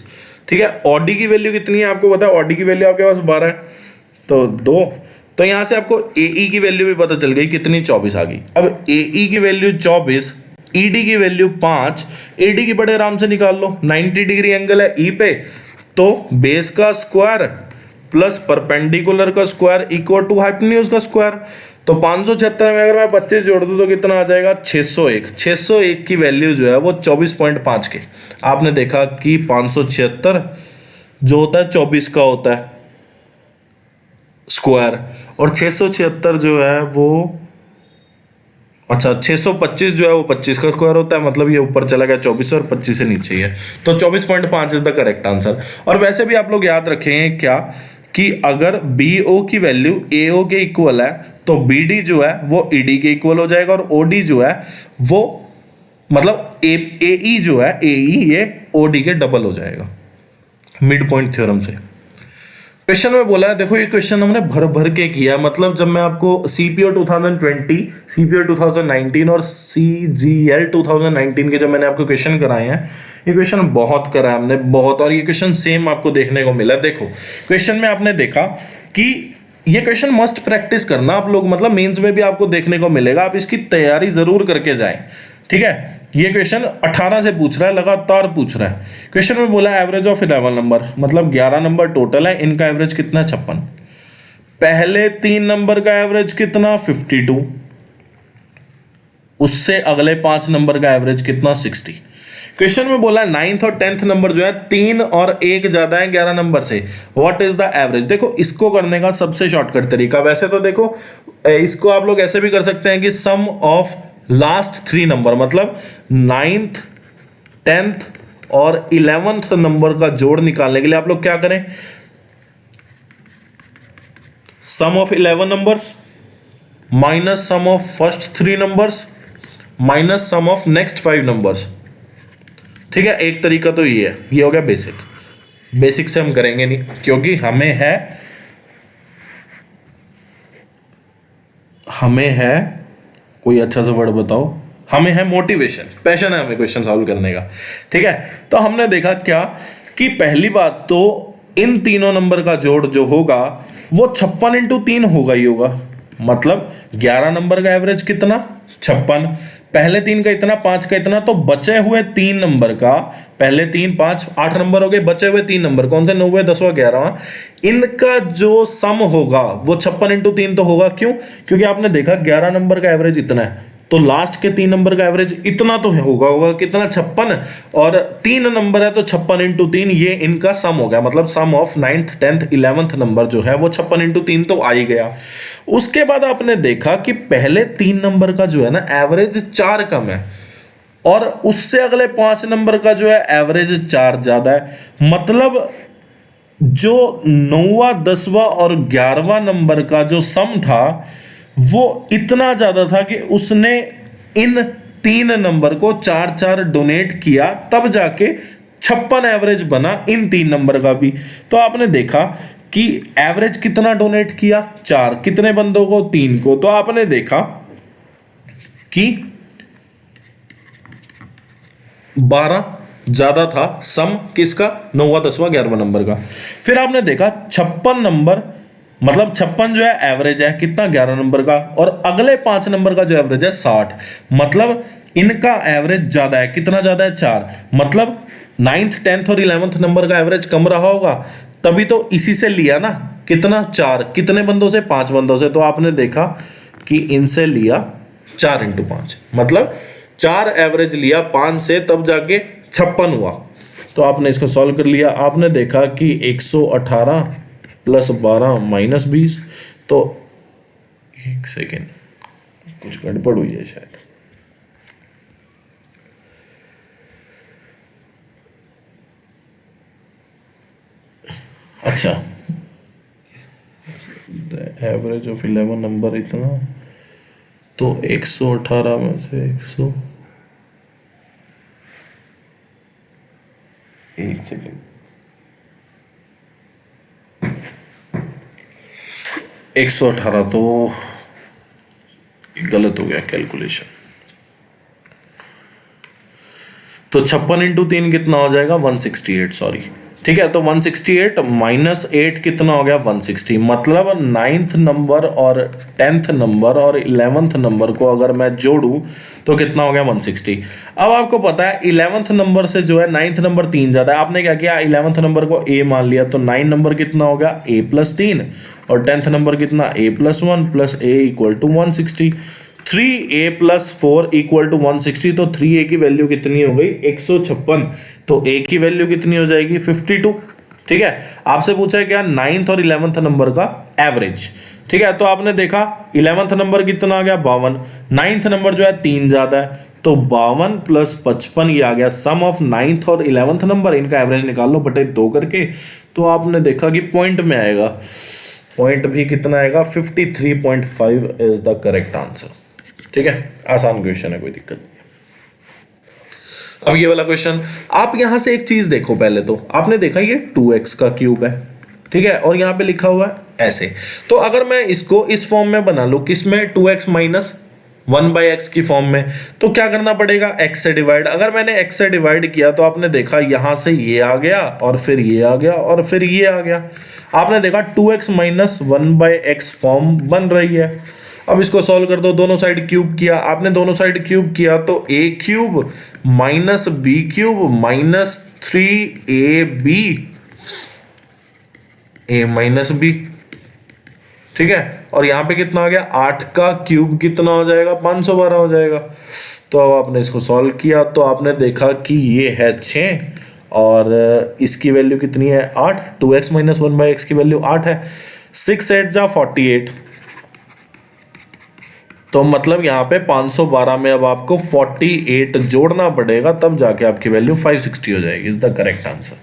ठीक है। ऑडी की वैल्यू कितनी है आपको पता है, ऑडी की वैल्यू आपके पास 12 है, तो 2। तो यहां से आपको ए ई की वैल्यू भी पता चल गई कितनी, 24 आ गई। अब ए ई की वैल्यू 24, ईडी की वैल्यू 5, एडी की बड़े आराम से निकाल लो, 90 डिग्री एंगल है ई पे, तो बेस का स्क्वायर प्लस परपेंडिकुलर का स्क्वायर इक्वल टू हाइपोटेन्यूज का स्क्वायर। तो 576 में अगर मैं 25 जोड़ दूं तो कितना आ जाएगा, 601। 601 की वैल्यू जो है वो 24.5 के। आपने देखा कि 576 जो होता है 24 का होता है स्क्वायर, और 676 जो है वो, अच्छा 625 जो है वो 25 का स्क्वायर होता है, मतलब ये ऊपर चला गया 24 और 25 से नीचे ही है, तो 24.5 इज द करेक्ट आंसर। और वैसे भी आप लोग याद रखेंगे क्या कि अगर बी ओ की वैल्यू ए ओ के इक्वल है तो बी डी जो है वो ई डी के इक्वल हो जाएगा, और ओ डी जो है वो मतलब ए ई जो है ए ई ये ओ डी के डबल हो जाएगा मिड पॉइंट थ्योरम से। क्वेश्चन में बोला है, देखो ये क्वेश्चन हमने भर भर के किया, मतलब जब मैं आपको सीपीओ 2020, सीपीओ 2019 और सीजीएल 2019 के जब मैंने आपको क्वेश्चन कराए हैं, ये क्वेश्चन बहुत करा हमने, बहुत, और ये क्वेश्चन सेम आपको देखने को मिला। देखो क्वेश्चन में आपने देखा कि ये क्वेश्चन मस्ट प्रैक्टिस करना आप लोग, मतलब मेंस में भी आपको देखने को मिलेगा, आप इसकी तैयारी जरूर करके जाएं, ठीक है। ये क्वेश्चन 18 से पूछ रहा है, लगातार पूछ रहा है। क्वेश्चन में बोला एवरेज ऑफ 11 नंबर, मतलब 11 नंबर टोटल है, इनका एवरेज कितना है, 56। पहले 3 नंबर का एवरेज कितना, 52। उससे अगले 5 नंबर का एवरेज कितना, 60। क्वेश्चन में बोला 9th और 10th नंबर जो है 3 और 1 ज्यादा है 11 नंबर से, व्हाट इज द एवरेज। देखो इसको करने का सबसे शॉर्टकट तरीका, वैसे तो देखो इसको आप लोग ऐसे भी कर सकते हैं कि सम ऑफ लास्ट 3 नंबर, मतलब 9th 10th और 11th नंबर का जोड़ निकालने के लिए आप लोग क्या करें, sum of 11 numbers minus sum of first 3 numbers minus sum of next 5 numbers, ठीक है। एक तरीका तो ये है, ये हो गया बेसिक। बेसिक से हम करेंगे नहीं क्योंकि हमें है कोई अच्छा सा वर्ड बताओ, हमें है मोटिवेशन, पैशन है हमें क्वेश्चन सॉल्व करने का, ठीक है। तो हमने देखा क्या कि पहली बात तो इन तीनों नंबर का जोड़ जो होगा वो 56 इंटू 3 होगा ही होगा, मतलब 11 नंबर का एवरेज कितना, 56, पहले 3 का इतना, 5 का इतना, तो बचे हुए 3 नंबर का, पहले 3 5 8 नंबर हो गए, बचे हुए 3 नंबर कौन से, 9, 10, 11, इनका जो सम होगा वो 56 इंटू 3 तो होगा। क्यों, क्योंकि आपने देखा 11 नंबर का एवरेज इतना है, तो लास्ट के 3 नंबर का एवरेज इतना तो होगा कितना, 56, और 3 नंबर है तो 56 इंटू 3, ये इनका सम हो गया, मतलब सम of 9th 10th 11th number जो है वो 56 इंटू 3 तो आ ही गया। उसके बाद आपने देखा कि पहले 3 नंबर का जो है ना एवरेज 4 कम है, और उससे अगले 5 नंबर का जो है एवरेज 4 ज्यादा है, मतलब जो 9वां 10वां और 11वां नंबर का जो सम था वो इतना ज्यादा था कि उसने इन 3 नंबर को 4 डोनेट किया, तब जाके 56 एवरेज बना इन 3 नंबर का भी। तो आपने देखा कि एवरेज कितना डोनेट किया, 4, कितने बंदों को, 3 को, तो आपने देखा कि 12 ज्यादा था सम किसका, 9वां 10वां 11वां नंबर का। फिर आपने देखा 56 नंबर, मतलब 56 जो है एवरेज है कितना, 11 नंबर का, और अगले 5 नंबर का जो एवरेज है 60, मतलब इनका एवरेज ज्यादा है, कितना ज्यादा है, 4, मतलब 9th 10th और 11th नंबर का एवरेज कम रहा होगा, तभी तो इसी से लिया ना, कितना, 4, कितने बंदों से, 5 बंदों से, तो आपने देखा कि इनसे लिया 4 इंटू 5, मतलब 4 एवरेज लिया 5 से, तब जाके 56 हुआ। तो आपने इसको सॉल्व कर लिया, आपने देखा कि 118 प्लस 12 माइनस 20, तो 1 सेकेंड कुछ गड़बड़ हुई है शायद, अच्छा एवरेज ऑफ 11 नंबर इतना, तो 118 में से 1 सेकेंड, 118 तो गलत हो गया कैलकुलेशन, तो 56 इंटू 3 कितना हो जाएगा 168, सॉरी, ठीक है। तो 168 माइनस 8 कितना हो गया 160, मतलब 9th नंबर और 10th नंबर और 11th नंबर को अगर मैं जोड़ूं तो कितना हो गया 160। अब आपको पता है 11th नंबर से जो है 9th नंबर 3 ज्यादा है, आपने क्या किया 11th नंबर को a मान लिया, तो 9 नंबर कितना हो गया a प्लस 3 और 10th नंबर कितना a plus 1 plus a equal to 160। 3a plus 4 equal to 160, तो 3a की वैल्यू कितनी हो गई 156, तो a की वैल्यू कितनी हो जाएगी 52, ठीक है। आपसे पूछा है क्या 9th और 11th नंबर का एवरेज, ठीक है। तो आपने देखा 11th नंबर कितना आ गया 52, 9th नंबर जो है 3 ज्यादा है, तो 52 प्लस 55 ये आ गया सम ऑफ 9th और 11th नंबर, इनका एवरेज निकाल लो बटे 2 करके, तो आपने देखा कि पॉइंट में आएगा, पॉइंट भी कितना आएगा 53.5 इज द करेक्ट आंसर, ठीक है। आसान क्वेश्चन है, कोई दिक्कत नहीं। अब ये वाला क्वेश्चन, आप यहां से एक चीज देखो, पहले तो आपने देखा ये 2x का क्यूब है, ठीक है, और यहां पे लिखा हुआ है ऐसे, तो अगर मैं इसको इस फॉर्म में बना लूं, किसमें 2x माइनस 1/x की फॉर्म में, तो क्या करना पड़ेगा x से डिवाइड। अगर मैंने x से डिवाइड किया तो आपने देखा यहां से ये आ गया और फिर ये आ गया और फिर ये आ गया, आपने देखा 2x माइनस 1/x फॉर्म बन रही है। अब इसको सॉल्व कर दो, दोनों साइड क्यूब किया, आपने दोनों साइड क्यूब किया तो a cube minus b cube minus 3ab a minus b, ठीक है। और यहाँ पे कितना आ गया 8 का क्यूब कितना हो जाएगा 512 हो जाएगा। तो अब आपने इसको सॉल्व किया तो आपने देखा कि ये है 6 और इसकी वैल्यू कितनी है 8, 2x माइनस 1/x की वैल्यू 8 है, 6 8 जा 48, तो मतलब यहाँ पे 512 में अब आपको 48 जोड़ना पड़ेगा, तब जाके आपकी वैल्यू 560 हो जाएगी, इज द करेक्ट आंसर।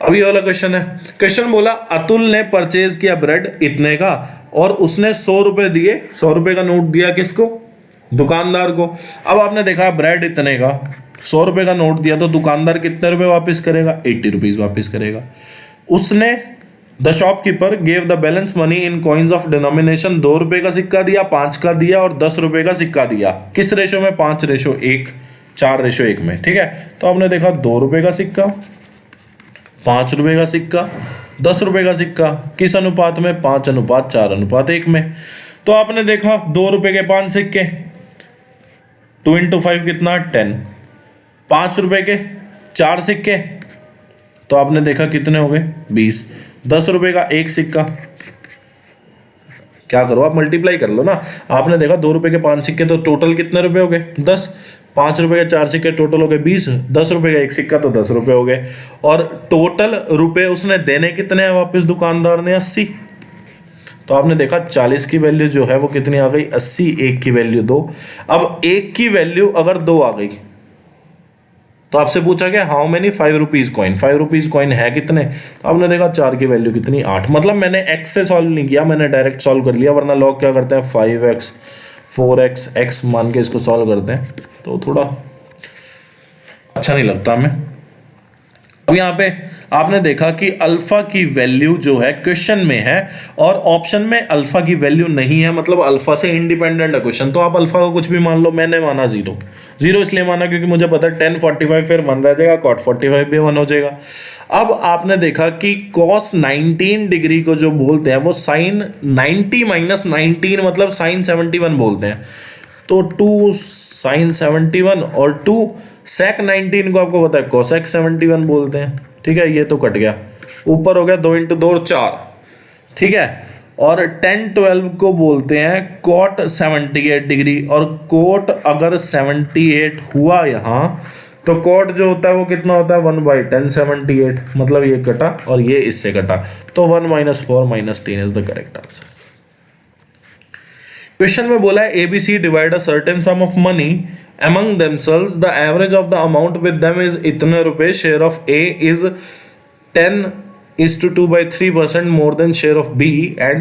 अब ये वाला क्वेश्चन है, क्वेश्चन बोला अतुल ने परचेज किया ब्रेड इतने का और उसने 100 रुपए दिए, 100 रुपए का नोट दिया किसको, दुकानदार को। अब आपने देखा ब्रेड इतने का 100 रुपए का नोट दिया, तो दुकानदार कितने रुपए वापस करेगा 80 रुपीज वापस करेगा। उसने the shopkeeper gave the balance money in coins of denomination, 2 रुपए का सिक्का दिया, 5 का दिया और 10 रुपए का सिक्का दिया, किस रेशो में 5:1, 4:1 में, ठीक है। तो आपने देखा 2 रुपए का सिक्का, 5 रुपए का सिक्का, 10 रुपए का सिक्का, किस अनुपात में 5:4:1 में। तो आपने देखा 2 रुपए के 5 सिक्के, 2 × 5 कितना 10, 5 रुपए के 4 सिक्के, तो आपने देखा कितने हो गए 20, 10 रुपए का 1 सिक्का, क्या करो आप मल्टीप्लाई कर लो ना, आपने देखा 2 रुपए के 5 सिक्के, तो टोटल कितने रुपए हो गए 10, 5 रुपए के 4 सिक्के टोटल हो गए 20, 10 रुपए का 1 सिक्का तो 10 रुपए हो गए, और टोटल रुपए उसने देने कितने हैं वापस दुकानदार ने 80। तो आपने देखा 40 की वैल्यू जो है वो कितनी आ गई 80, 1 की वैल्यू 2। अब 1 की वैल्यू अगर 2 आ गई तो आपसे पूछा गया how many 5 rupees coin, 5 rupees coin है कितने, तो आपने देखा 4 की वैल्यू कितनी 8। मतलब मैंने x से सॉल्व नहीं किया, मैंने डायरेक्ट सॉल्व कर लिया, वरना लोग क्या करते हैं 5x 4x x मान के इसको सॉल्व करते हैं, तो थोड़ा अच्छा नहीं लगता हमें। अब यहाँ पे आपने देखा कि अल्फा की वैल्यू जो है क्वेश्चन में है और ऑप्शन में अल्फा की वैल्यू नहीं है, मतलब अल्फा से इंडिपेंडेंट है क्वेश्चन, तो आप अल्फा को कुछ भी मान लो। मैंने माना 0, 0 इसलिए माना क्योंकि मुझे पता है tan 45 फिर 1 रह जाएगा, cot 45 भी 1 हो जाएगा। अब आपने देखा कि cos 19 डिग्री को जो बोलते हैं वो sin 90 माइनस 19 मतलब sin 71 बोलते हैं, तो 2 sin 71 और 2 sec 19 को आपको पता है cosec 71 बोलते हैं, ठीक है। ये तो कट गया, ऊपर हो गया 2 × 2 4, ठीक है। और tan 12 को बोलते हैं cot 78 डिग्री, और cot अगर 78 हुआ यहाँ तो cot जो होता है वो कितना होता है 1/10 78, मतलब ये कटा और ये इससे कटा, तो 1 - 4 - 3 is the correct answer. Question में बोला है ABC divide a certain some of money among themselves, the average of the amount with them is इतने रुपए, share of A is 10:2/3% more than share of B and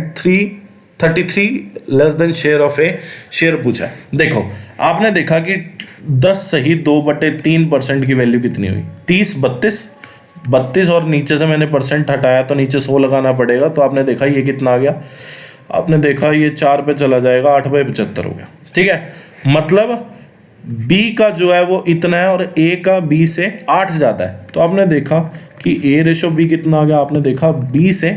33 less than share of A। Share पूछा है, देखो आपने देखा कि 10 सही 2/3% की वैल्यू कितनी हुई 30, 32 और नीचे से मैंने परसेंट हटाया तो नीचे 100 लगाना पड़ेगा, तो आपने देखा ये कितना आ गया, आपने देखा ये 4 पे चला जाएगा, 8/75 हो गया, ठीक है। मतलब बी का जो है वो इतना है और ए का बी से 8 ज़्यादा है, तो आपने देखा कि ए रेशो बी कितना आ गया, आपने देखा बी से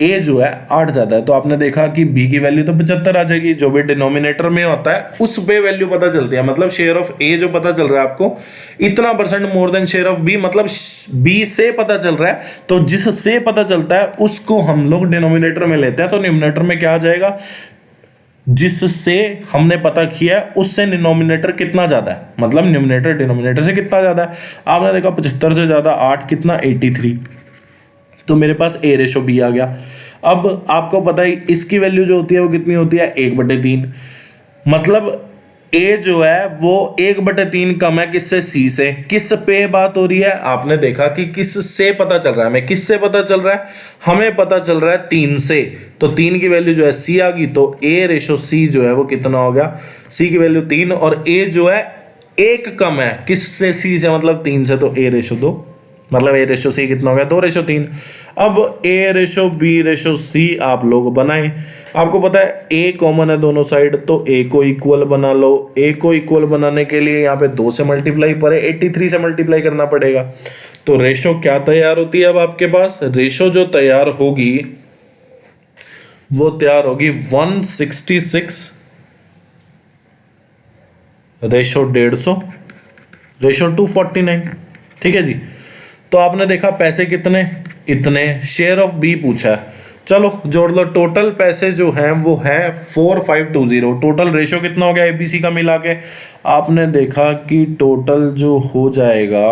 ए जो है 8 ज़्यादा है, तो आपने देखा कि बी की वैल्यू तो 75 आ जाएगी। जो भी डिनोमिनेटर में होता है उस पे वैल्यू पता चलती है, मतलब शेयर ऑफ ए जो पता चल रहा है आपको इतना percent more than share of B, मतलब बी से पता चल रहा है, तो जिससे पता चलता है उसको हम लोग डिनोमिनेटर में लेते हैं। तो न्यूमरेटर में क्या आ जाएगा, जिससे हमने पता किया है उससे डिनोमिनेटर कितना ज्यादा है, मतलब न्यूमरेटर डिनोमिनेटर से कितना ज्यादा है। आपने देखा 75 से ज्यादा 8 कितना 83, तो मेरे पास ए रेशो बी आ गया। अब आपको पता है इसकी वैल्यू जो होती है वो कितनी होती है 1/3, मतलब ए जो है वो 1/3 कम है किससे, सी से। किस पे बात हो रही है, आपने देखा कि किस से पता चल रहा है, हमें किससे पता चल रहा है, हमें पता चल रहा है 3 से, तो 3 की वैल्यू जो है सी आ गई, तो ए रेशो सी जो है वो कितना हो गया, सी की वैल्यू 3 और ए जो है 1 कम है किससे, सी से, मतलब 3 से, तो ए रेशो 2, मतलब ए रेशो सी कितना हो गया 2/3। अब ए रेशो बी रेशो सी आप लोग बनाएं, आपको पता है ए कॉमन है दोनों साइड, तो ए को इक्वल बना लो। ए को इक्वल बनाने के लिए यहाँ पे 2 से मल्टीप्लाई पर 83 से मल्टीप्लाई करना पड़ेगा, तो रेशो क्या तैयार होती है, अब आपके पास रेशो जो तैयार होगी वो तैयार होगी 166 रेशो 150 रेशो 249, ठीक है जी। तो आपने देखा पैसे कितने, इतने, शेयर ऑफ बी पूछा है, चलो जोड़ लो। टोटल पैसे जो हैं वो है 4520, टोटल रेशो कितना हो गया एबीसी का मिला के, आपने देखा कि टोटल जो हो जाएगा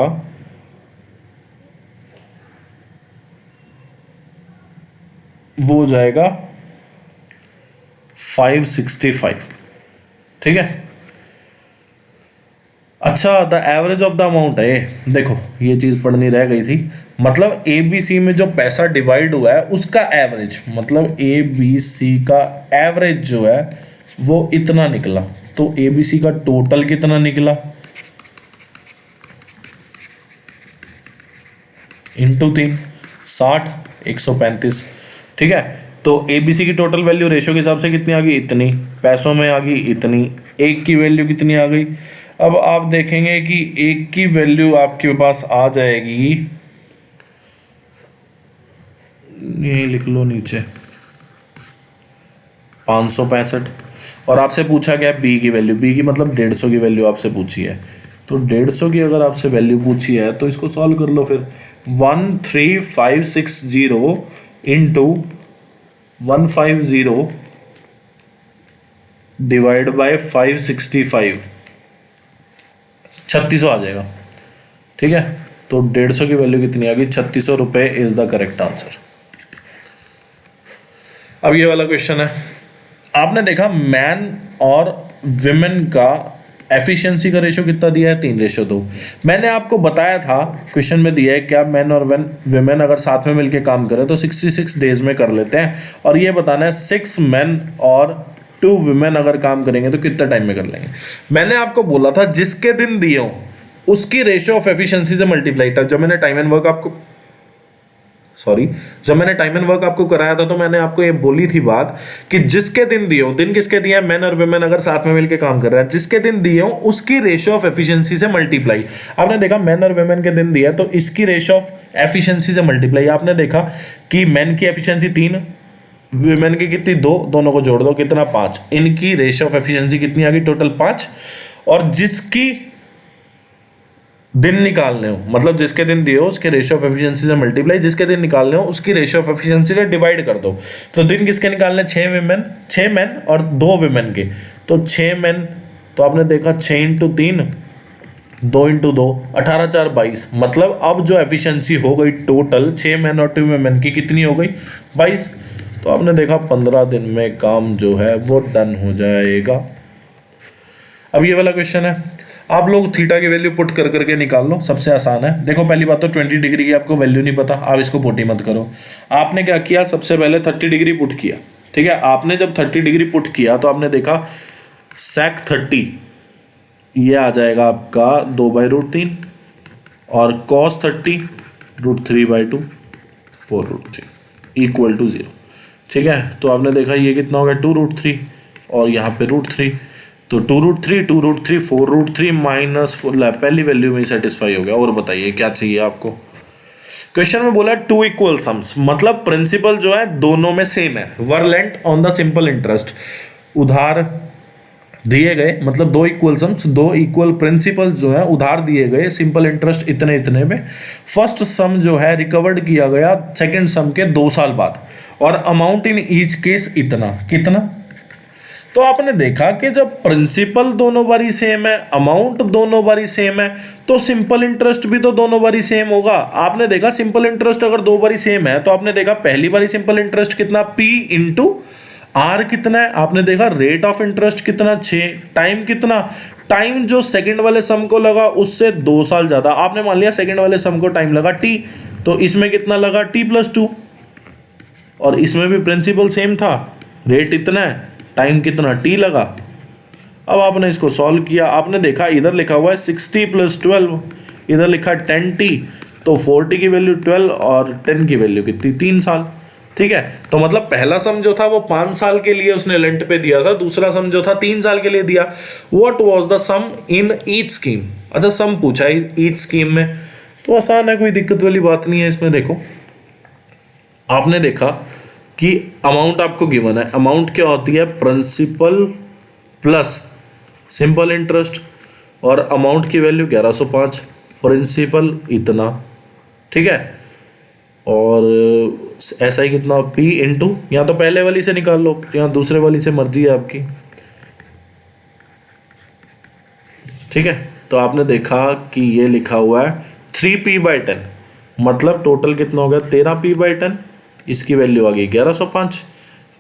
वो हो जाएगा 565, ठीक है। अच्छा, the average of the amount है, देखो ये चीज पढ़नी रह गई थी, मतलब ए बी सी में जो पैसा डिवाइड हुआ है उसका एवरेज, मतलब ए बी सी का एवरेज जो है वो इतना निकला, तो ए बी सी का टोटल कितना निकला इंटू 3, 60, 135, ठीक है। तो ए बी सी की टोटल वैल्यू रेशो के हिसाब से कितनी आ गई, इतनी, पैसों में आ गई इतनी, एक की वैल्यू कितनी आ गई। अब आप देखेंगे कि एक की वैल्यू आपके पास आ जाएगी, यही लिख लो नीचे 565, और आपसे पूछा गया बी की वैल्यू, बी की मतलब 150 की वैल्यू आपसे पूछी है, तो 150 की अगर आपसे वैल्यू पूछी है तो इसको सॉल्व कर लो फिर। 13560 इंटू 150 डिवाइड बाय 565, 3600 आ जाएगा, ठीक है। तो 150 की वैल्यू कितनी आ गई, 3600 रुपए इज द करेक्ट आंसर। अब ये वाला क्वेश्चन है, आपने देखा मैन और विमेन का एफिशिएंसी का रेशो कितना दिया है, 3:2। मैंने आपको बताया था क्वेश्चन में दिया है क्या मैन और विमेन अगर साथ में मिलकर काम करें तो 66 डेज में कर लेते हैं, और ये बताना है 6 मैन और 2 विमेन अगर काम करेंगे तो कितना टाइम में कर लेंगे। मैंने आपको बोला था जिसके दिन दिए हो उसकी रेशियो ऑफ एफिशिएंसी से मल्टीप्लाई था। जब मैंने टाइम एंड वर्क आपको कराया था तो मैंने आपको ये बोली थी बात कि जिसके दिन दिए हो, दिन किसके दिए हैं, मैन और वुमेन अगर साथ में मिलकर काम कर रहे हैं, जिसके दिन दिए हो उसकी रेशियो ऑफ एफिशिएंसी से मल्टीप्लाई। आपने देखा मैन और वुमेन के दिन दिया तो इसकी रेशियो ऑफ एफिशिएंसी से मल्टीप्लाई। आपने देखा कि मैन की एफिशिएंसी 3, वुमेन की कितनी 2, दोनों को जोड़ दो कितना 5, इनकी रेशियो ऑफ एफिशिएंसी कितनी आ गई टोटल 5। और जिसकी दिन निकालने हो, मतलब जिसके दिन दिए हो उसके रेशियो ऑफ एफिशिएंसी से मल्टीप्लाई, जिसके दिन निकालने हो उसकी रेशियो ऑफ एफिशिएंसी से डिवाइड कर दो। तो दिन किसके निकालने, 6 मैन और 2 वुमेन के, तो 6 मैन, तो आपने देखा 6 × 3 2 × 2 18 4 22, मतलब अब जो एफिशिएंसी हो गई टोटल 6 मैन और 2 वुमेन की कितनी हो गई 22। तो आपने देखा 15 दिन में काम जो है वो डन हो जाएगा। अब ये वाला क्वेश्चन है, आप लोग थीटा की वैल्यू पुट कर करके निकाल लो, सबसे आसान है। देखो पहली बात तो 20 डिग्री की आपको वैल्यू नहीं पता, आप इसको पुट ही मत करो। आपने क्या किया, सबसे पहले 30 डिग्री पुट किया, ठीक है। आपने जब 30 डिग्री पुट किया तो आपने देखा sec 30 ये आ जाएगा आपका 2/√3 और cos 30 √3/2 4√3 इक्वल टू 0, ठीक है। तो आपने देखा ये कितना हो गया 2√3 और यहाँ पे √3, तो 2√3 2√3 4√3 माइनस पहली वैल्यू में ही सेटिस्फाई हो गया। और बताइए क्या चाहिए आपको। क्वेश्चन में बोला टू इक्वल सम्स, मतलब प्रिंसिपल जो है दोनों में सेम है। Were lent on the simple interest, उधार दिए गए, मतलब दो इक्वल सम्स, दो इक्वल प्रिंसिपल जो है उधार दिए गए, सिंपल इंटरेस्ट इतने इतने में। फर्स्ट सम जो है रिकवर्ड किया गया सेकंड सम के 2 साल बाद, और अमाउंट इन ईच केस इतना, कितना। तो आपने देखा कि जब प्रिंसिपल दोनों बारी सेम है, अमाउंट दोनों बारी सेम है, तो सिंपल इंटरेस्ट भी तो दोनों बारी सेम होगा। आपने देखा सिंपल इंटरेस्ट अगर दो बारी सेम है, तो आपने देखा पहली बारी सिंपल इंटरेस्ट कितना, P इंटू आर कितना है, आपने देखा रेट ऑफ इंटरेस्ट कितना 6, टाइम कितना, टाइम जो सेकंड वाले सम को लगा उससे 2 साल ज्यादा। आपने मान लिया सेकंड वाले सम को टाइम लगा T, तो इसमें कितना लगा T+2, और इसमें भी प्रिंसिपल सेम था, रेट इतना है, टाइम कितना T लगा। अब आपने इसको सॉल्व किया, आपने देखा इधर लिखा हुआ है 60 + 12, इधर लिखा 10T, तो 40 की वैल्यू 12 और 10 की वैल्यू कितनी, 3 साल। ठीक है, तो मतलब पहला सम जो था वो 5 साल के लिए उसने लेंट पे दिया था, दूसरा सम जो था 3 साल के लिए दिया। What was the sum in each scheme. अच्छा सम पूछा है ईच स्कीम में, तो आसान है, कोई दिक्कत वाली बात नहीं है इसमें। देखो आपने देखा कि अमाउंट आपको गिवन है, अमाउंट क्या होती है, प्रिंसिपल प्लस सिंपल इंटरेस्ट, और अमाउंट की वैल्यू 1105, प्रिंसिपल इतना, ठीक है, और ऐसा ही कितना P इंटू, या तो पहले वाली से निकाल लो या दूसरे वाली से, मर्जी है आपकी। ठीक है, तो आपने देखा कि ये लिखा हुआ है 3P/10, मतलब टोटल कितना हो गया 13P/10, इसकी वैल्यू आ गई 1105।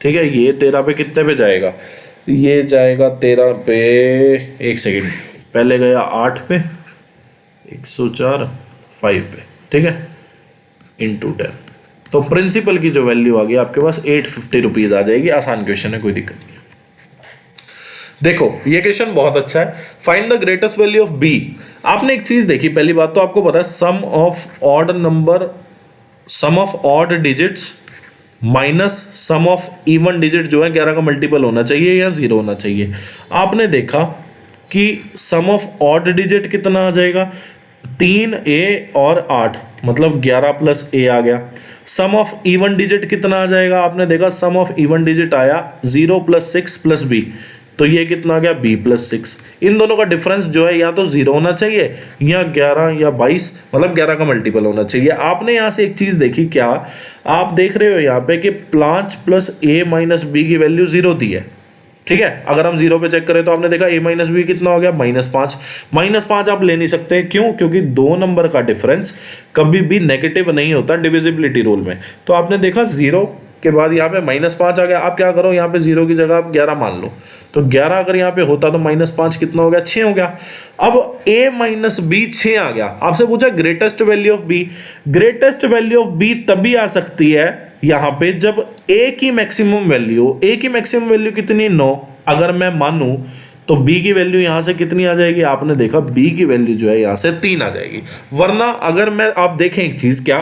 ठीक है, ये 13 पे कितने पे जाएगा, ये जाएगा 13 पे, एक सेकेंड, पहले गया 8 पे, 104 5 पे, ठीक है, इंटू 10, तो प्रिंसिपल की जो वैल्यू आ गई आपके पास 850 रुपीज आ जाएगी। आसान क्वेश्चन है, कोई दिक्कत नहीं है। देखो ये क्वेश्चन बहुत अच्छा है। Find the greatest value of B. आपने एक चीज देखी, पहली बात तो आपको पता है sum of odd digits minus sum of even digit जो है 11 का मल्टीपल होना चाहिए या 0 होना चाहिए। आपने देखा कि सम ऑफ ऑड डिजिट कितना आ जाएगा, 3A और 8, मतलब 11 + A आ गया। सम ऑफ इवन डिजिट कितना आ जाएगा, आपने देखा सम ऑफ इवन डिजिट आया 0 + 6 + B, तो ये कितना आ गया B + 6। इन दोनों का डिफरेंस जो है या तो 0 होना चाहिए या 11 या 22, मतलब 11 का मल्टीपल होना चाहिए। आपने यहाँ से एक चीज देखी, क्या आप देख रहे हो यहाँ पे कि 5 + A - B की वैल्यू 0 दी है। ठीक है, अगर हम 0 पे चेक करें तो आपने देखा A - B कितना हो गया, -5। -5 आप ले नहीं सकते, क्यों, क्योंकि 2 नंबर का डिफरेंस कभी भी नेगेटिव नहीं होता डिविजिबिलिटी रूल में। तो आपने देखा 0 के बाद यहाँ पे -5 आ गया। आप क्या करो, यहाँ पे 0 की जगह आप 11 मान लो, तो 11 अगर यहाँ पे होता तो -5 कितना हो गया, 6 हो गया। अब A - B 6 आ गया। आपसे पूछा greatest value of B। Greatest value of B तभी आ सकती है यहाँ पे जब A की मैक्सिमम वैल्यू कितनी, 9 अगर मैं मानूं, तो B की वैल्यू यहाँ से कितनी आ जाएगी, आपने देखा B की वैल्यू जो है यहाँ से 3 आ जाएगी। वरना अगर मैं, आप देखें एक चीज, क्या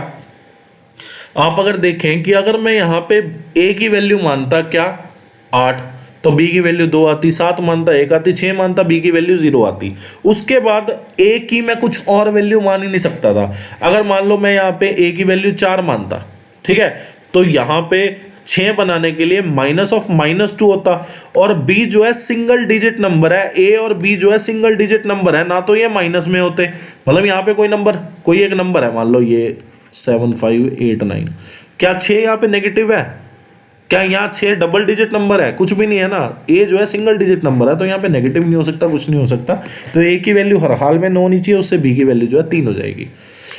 आप अगर देखें कि अगर मैं यहाँ पे A की वैल्यू मानता क्या 8, तो B की वैल्यू 2 आती, 7 मानता 1 आती, 6 मानता B की वैल्यू 0 आती। उसके बाद A की मैं कुछ और वैल्यू मान ही नहीं सकता था। अगर मान लो मैं यहाँ पे A की वैल्यू 4 मानता, ठीक है, तो यहाँ पे 6 बनाने के लिए -2 होता, और B जो है सिंगल डिजिट नंबर है, A और B जो है सिंगल डिजिट नंबर है ना, तो ये माइनस में होते, मतलब यहाँ पे कोई एक नंबर है, मान लो ये 7 5 8 9, क्या 6 यहाँ पे नेगेटिव है, क्या यहाँ 6 डबल डिजिट नंबर है, कुछ भी नहीं है ना। A जो है सिंगल डिजिट नंबर है, तो यहाँ पे नेगेटिव नहीं हो सकता, कुछ नहीं हो सकता, तो A की वैल्यू हर हाल में 9 होनी चाहिए, उससे B की वैल्यू जो है 3 हो जाएगी।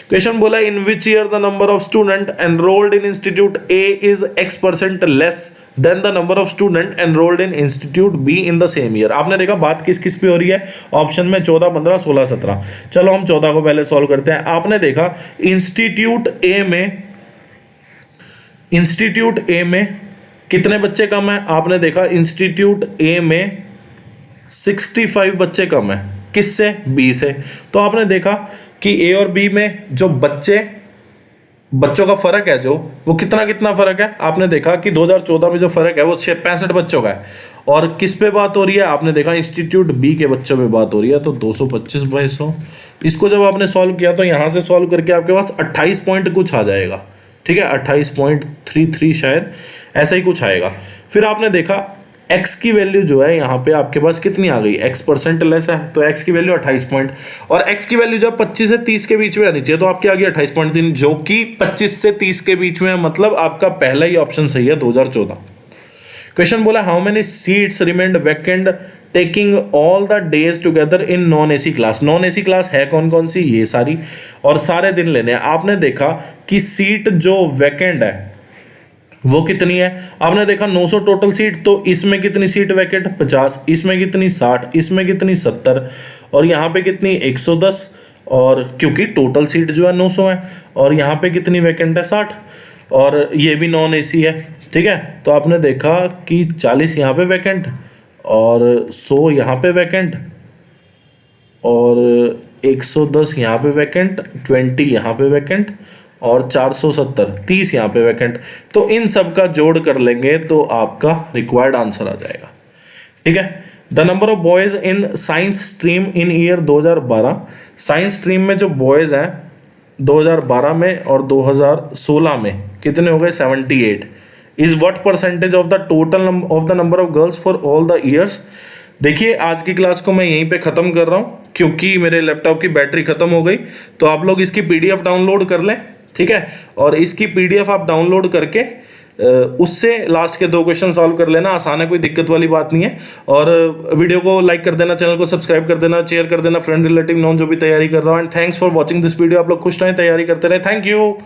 क्वेश्चन बोला in which year the number of student enrolled in institute A is X% less than the number of student enrolled in institute B in the same year. आपने देखा बात किस किस पे हो रही है, ऑप्शन में 14 15 16 17। चलो हम 14 को पहले सॉल्व करते हैं। आपने देखा इंस्टीट्यूट A में कितने बच्चे कम है, आपने देखा इंस्टीट्यूट A में 65 बच्चे कम है, किससे, B से। तो आपने देखा कि A और B में जो बच्चों का फर्क है, जो वो कितना फर्क है, आपने देखा कि 2014 में जो फर्क है वो 65 बच्चों का है, और किस पे बात हो रही है, आपने देखा इंस्टीट्यूट बी के बच्चों पे बात हो रही है, तो 225/100। इसको जब आपने सॉल्व किया तो यहाँ से सॉल्व करके आपके पास 28 पॉइंट कुछ आ जाएगा, ठीक है, 28.33 शायद ऐसा ही कुछ आएगा। फिर आपने देखा x की वैल्यू जो है यहाँ पे आपके पास कितनी आ गई, x परसेंट लेस है तो x की वैल्यू 28 पॉइंट, और x की वैल्यू जब 25 से 30 के बीच में आनी चाहिए तो आपकी आ गई 28.3, जो कि 25 से 30 के बीच में है, मतलब आपका पहला ही ऑप्शन सही है 2014। क्वेश्चन बोला how many seats remained vacant taking all the days together in non AC class. Non AC class है कौन कौन सी, ये सारी, और सारे दिन लेने हैं। आपने देखा कि सीट जो वैकेंट है वो कितनी है, आपने देखा 900 टोटल सीट, तो इसमें कितनी सीट वैकेंट 50, इसमें कितनी 60, इसमें कितनी 70, और यहाँ पे कितनी 110, और क्योंकि टोटल सीट जो है 900 है, और यहाँ पे कितनी वैकेंट है 60, और ये भी नॉन एसी है, ठीक है। तो आपने देखा कि 40 यहाँ पे वैकेंट, और 100 यहाँ पे वैकेंट, और 110 यहाँ पे वैकेंट, 20 यहाँ पे वैकेंट, और 470 30 यहाँ पे वैकेंट। तो इन सब का जोड़ कर लेंगे तो आपका रिक्वायर्ड आंसर आ जाएगा, ठीक है। The number of boys in science stream in year 2012, science stream में जो बॉयज हैं 2012 में और 2016 में कितने हो गए 78, is what percentage of the total of the number of girls for all the years. देखिए आज की क्लास को मैं यहीं पे ख़त्म कर रहा हूँ क्योंकि मेरे लैपटॉप की बैटरी ख़त्म हो गई, तो आप लोग इसकी पीडीएफ डाउनलोड कर लें, ठीक है, और इसकी पीडीएफ आप डाउनलोड करके उससे लास्ट के 2 क्वेश्चन सॉल्व कर लेना, आसान है, कोई दिक्कत वाली बात नहीं है। और वीडियो को लाइक कर देना, चैनल को सब्सक्राइब कर देना, शेयर कर देना फ्रेंड रिलेटिव नॉन जो भी तैयारी कर रहा हूँ। And thanks for watching this video. आप लोग खुश रहें, तैयारी करते रहें, थैंक यू।